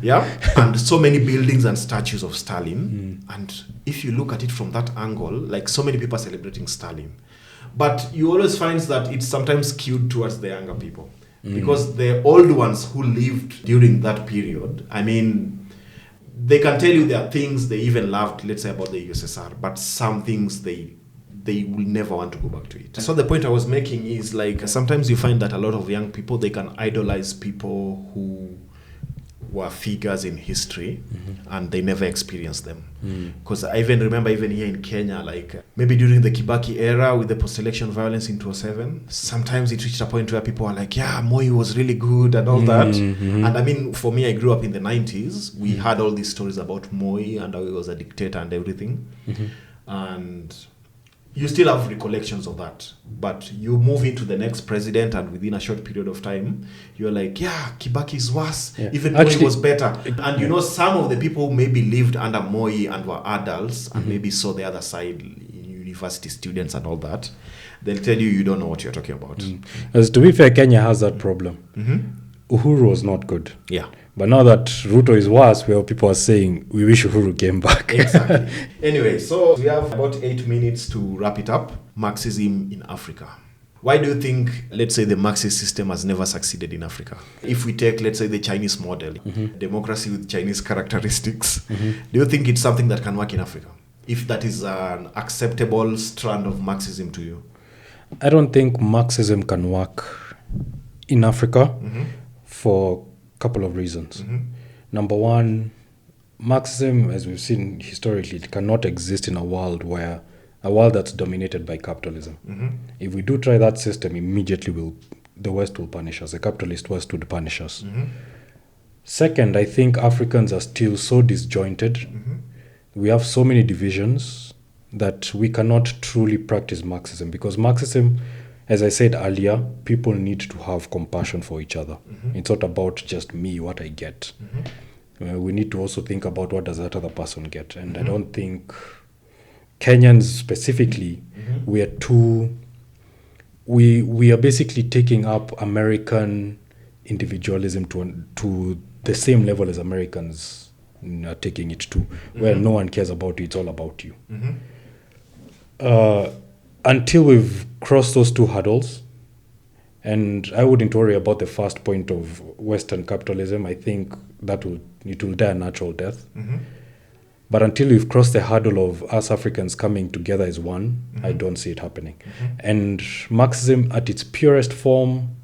Yeah. And so many buildings and statues of Stalin. And if you look at it from that angle, like so many people are celebrating Stalin. But you always find that it's sometimes skewed towards the younger people. Because the old ones who lived during that period, I mean, they can tell you there are things they even loved, let's say about the USSR, but some things they will never want to go back to it. So the point I was making is like sometimes you find that a lot of young people, they can idolize people who were figures in history and they never experienced them. Because I even remember even here in Kenya, like maybe during the Kibaki era with the post-election violence in 2007, sometimes it reached a point where people are like, yeah, Moi was really good and all that. And I mean, for me, I grew up in the 90s. We had all these stories about Moi and how he was a dictator and everything. And you still have recollections of that, but you move into the next president and within a short period of time, you're like, yeah, Kibaki is worse, even Moi was better. And you know, some of the people who maybe lived under Moi and were adults and maybe saw the other side, university students and all that, they'll tell you don't know what you're talking about. As to be fair, Kenya has that problem. Uhuru was not good. Yeah. But now that Ruto is worse, where people are saying we wish Uhuru came back. Exactly. Anyway, so we have about 8 minutes to wrap it up. Marxism in Africa. Why do you think, let's say, the Marxist system has never succeeded in Africa? If we take, let's say, the Chinese model, democracy with Chinese characteristics, do you think it's something that can work in Africa? If that is an acceptable strand of Marxism to you? I don't think Marxism can work in Africa for a couple of reasons. Number one, Marxism, as we've seen historically, it cannot exist in a world that's dominated by capitalism. If we do try that system, immediately the West will punish us. The capitalist West would punish us. Second, I think Africans are still so disjointed. We have so many divisions that we cannot truly practice Marxism, because Marxism, as I said earlier, people need to have compassion for each other. It's not about just me, what I get. We need to also think about what does that other person get. And I don't think Kenyans specifically, we are basically taking up American individualism to the same level as Americans are taking it to, where no one cares about you, it's all about you. Until we've crossed those two hurdles, and I wouldn't worry about the first point of Western capitalism. I think it will die a natural death. But until we've crossed the hurdle of us Africans coming together as one, I don't see it happening. And Marxism at its purest form,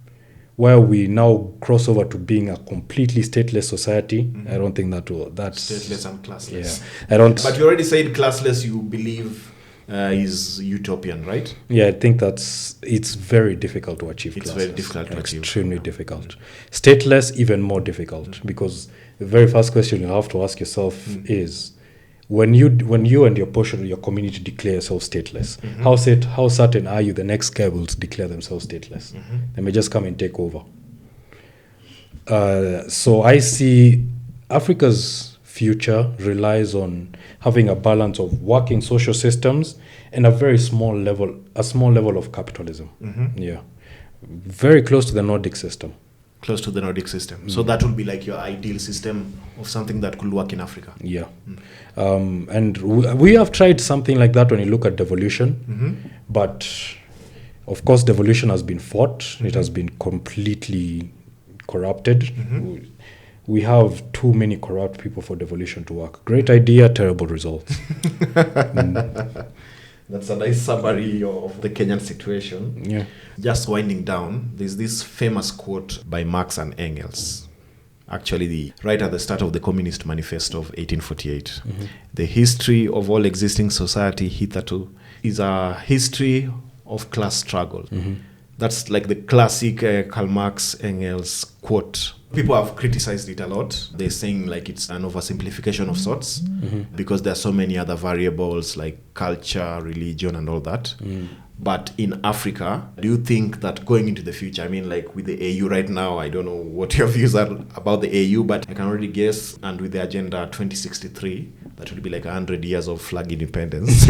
where we now cross over to being a completely stateless society, I don't think that's stateless and classless. Yeah, I don't. But you already said classless, you believe is utopian, right? Yeah, I think it's very difficult to achieve. It's very difficult to achieve. Extremely difficult. Stateless, even more difficult, because the very first question you have to ask yourself is, when you and your portion of your community declare yourself stateless, how certain are you the next guy will declare themselves stateless? They may just come and take over. So I see Africa's future relies on having a balance of working social systems and a small level of capitalism. Yeah, very close to the Nordic system. Close to the Nordic system. So that would be like your ideal system of something that could work in Africa. Yeah. And we have tried something like that when you look at devolution. But, of course, devolution has been fought. It has been completely corrupted. We have too many corrupt people for devolution to work. Great idea, terrible results. That's a nice summary of the Kenyan situation. Yeah. Just winding down, there's this famous quote by Marx and Engels, actually right at the start of the Communist Manifesto of 1848. The history of all existing society hitherto is a history of class struggle. That's like the classic Karl Marx Engels quote. People have criticized it a lot. They're saying like it's an oversimplification of sorts because there are so many other variables like culture, religion, and all that. But in Africa, do you think that going into the future, I mean, like with the AU right now, I don't know what your views are about the AU, but I can already guess, and with the Agenda 2063, that will be like 100 years of flag independence.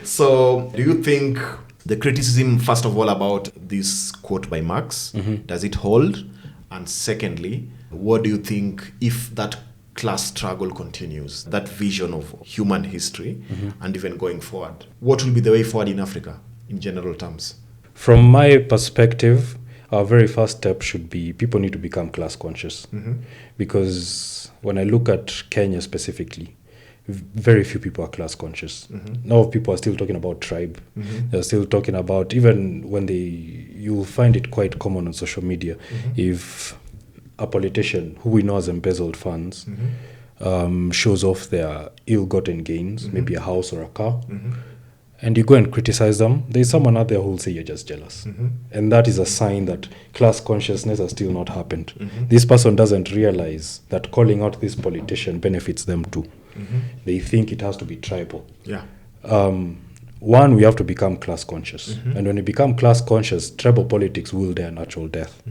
So do you think the criticism, first of all, about this quote by Marx, does it hold? And secondly, what do you think if that class struggle continues, that vision of human history, and even going forward? What will be the way forward in Africa, in general terms? From my perspective, our very first step should be people need to become class conscious. Because when I look at Kenya specifically, very few people are class conscious. Now people are still talking about tribe. They're still talking about, even when you'll find it quite common on social media, if a politician who we know has embezzled funds shows off their ill-gotten gains, maybe a house or a car, and you go and criticize them, there's someone out there who will say you're just jealous. And that is a sign that class consciousness has still not happened. This person doesn't realize that calling out this politician benefits them too. They think it has to be tribal. One, we have to become class conscious. And when we become class conscious, tribal politics will die a natural death.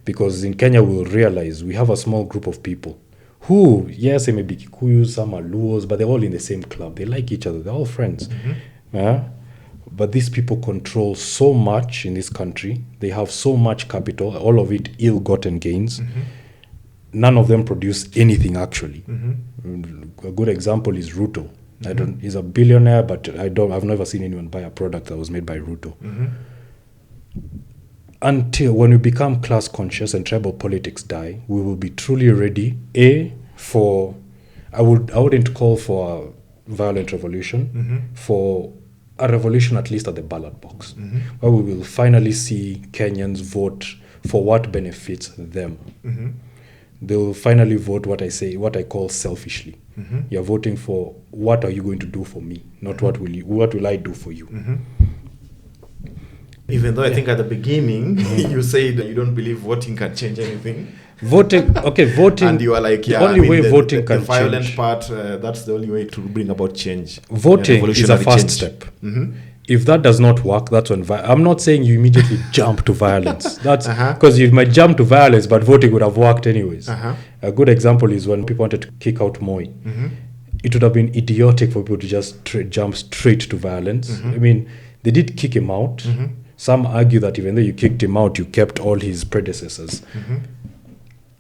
Because in Kenya, we'll realize we have a small group of people who, yes, they may be Kikuyus, some are Luos, but they're all in the same club. They like each other. They're all friends. But But these people control so much in this country. They have so much capital, all of it ill-gotten gains. None of them produce anything actually. A good example is Ruto. He's a billionaire, but I've never seen anyone buy a product that was made by Ruto. Until when we become class conscious and tribal politics die, we will be truly ready. I wouldn't call for a violent revolution, for a revolution at least at the ballot box, where we will finally see Kenyans vote for what benefits them. They will finally vote what I call selfishly. You're voting for what are you going to do for me, not what will I do for you. Even though I think at the beginning you said you don't believe voting can change anything. Voting, and you are like, the only way voting can the violent change. part, that's the only way to bring about change. Voting is a first step. If that does not work, that's when I'm not saying you immediately jump to violence. That's because you might jump to violence, but voting would have worked anyways. A good example is when people wanted to kick out Moi. It would have been idiotic for people to just jump straight to violence. I mean, they did kick him out. Some argue that even though you kicked him out, you kept all his predecessors.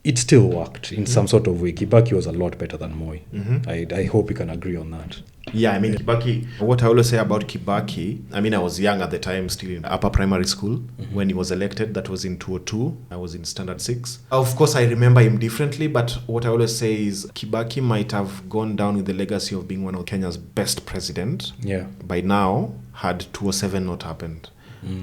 It still worked in some sort of way. Kibaki was a lot better than Moi. I hope you can agree on that. Yeah, I mean, Kibaki, what I always say about Kibaki, I mean, I was young at the time, still in upper primary school when he was elected. That was in 2002. I was in standard 6. Of course, I remember him differently, but what I always say is Kibaki might have gone down with the legacy of being one of Kenya's best president. Yeah. By now, had 2007 not happened.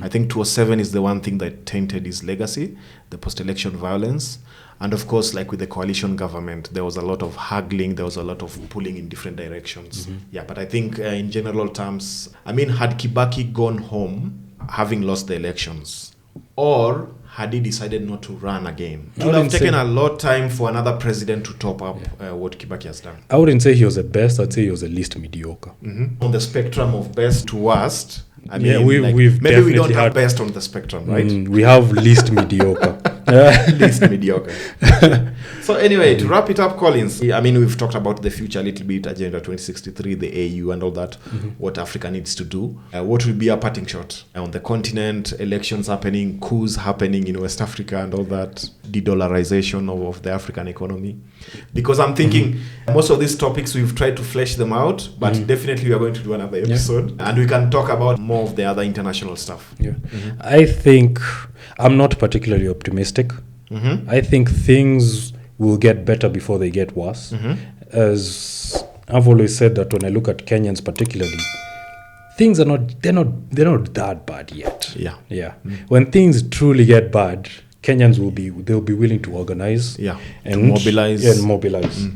I think 2007 is the one thing that tainted his legacy, the post-election violence. And of course, like with the coalition government, there was a lot of haggling, there was a lot of pulling in different directions. Yeah, but I think in general terms, I mean, had Kibaki gone home, having lost the elections, or had he decided not to run again, it would have taken a lot of time for another president to top up what Kibaki has done. I wouldn't say he was the best, I'd say he was the least mediocre. On the spectrum of best to worst, I mean, we've maybe we don't definitely have best on the spectrum, right? We have least mediocre. Least mediocre. So anyway, to wrap it up, Collins, I mean, we've talked about the future a little bit, Agenda 2063, the AU and all that, what Africa needs to do. What will be a parting shot on the continent, elections happening, coups happening in West Africa and all that, de-dollarization of the African economy? Because I'm thinking most of these topics, we've tried to flesh them out, but definitely we are going to do another episode and we can talk about more of the other international stuff. I think I'm not particularly optimistic. I think things will get better before they get worse. As I've always said that when I look at Kenyans particularly, things are not that bad yet. When things truly get bad, Kenyans they'll be willing to organize and to mobilize.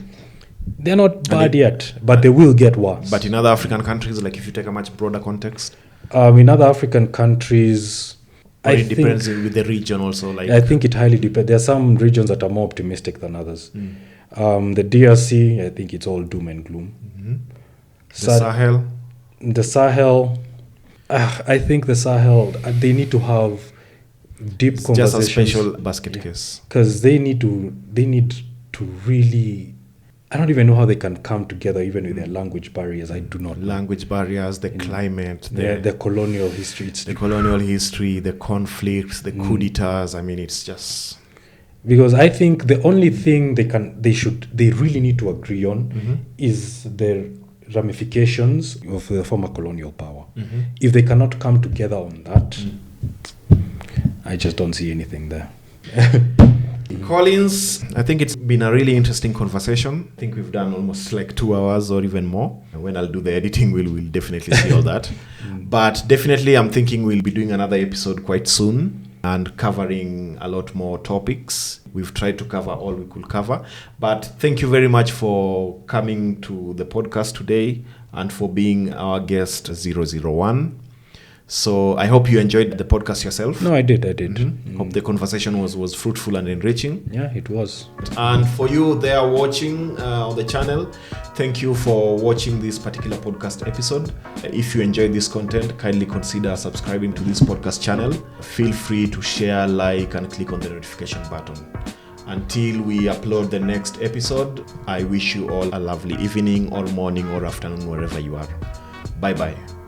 They're not bad yet, but they will get worse. But in other African countries, like if you take a much broader context, in other African countries, it depends with the region also. Like I think it highly depends. There are some regions that are more optimistic than others. The DRC, I think it's all doom and gloom. Sahel. The Sahel, I think the Sahel, they need to have deep conversations. Just a special basket case. Because they need to really, I don't even know how they can come together even with their language barriers. I do not know. Language barriers, the climate, the colonial history. The conflicts, the coup d'etats. I mean, it's just... Because I think the only thing they really need to agree on is the ramifications of the former colonial power. If they cannot come together on that, I just don't see anything there. Collins, I think it's been a really interesting conversation. I think we've done almost like 2 hours or even more. When I'll do the editing, we'll definitely see all that. But definitely, I'm thinking we'll be doing another episode quite soon and covering a lot more topics. We've tried to cover all we could cover. But thank you very much for coming to the podcast today and for being our guest 001. So I hope you enjoyed the podcast yourself. No, I did. Hope the conversation was fruitful and enriching. Yeah, it was. And for you there watching on the channel, thank you for watching this particular podcast episode. If you enjoyed this content, kindly consider subscribing to this podcast channel. Feel free to share, like, and click on the notification button. Until we upload the next episode, I wish you all a lovely evening or morning or afternoon wherever you are. Bye-bye.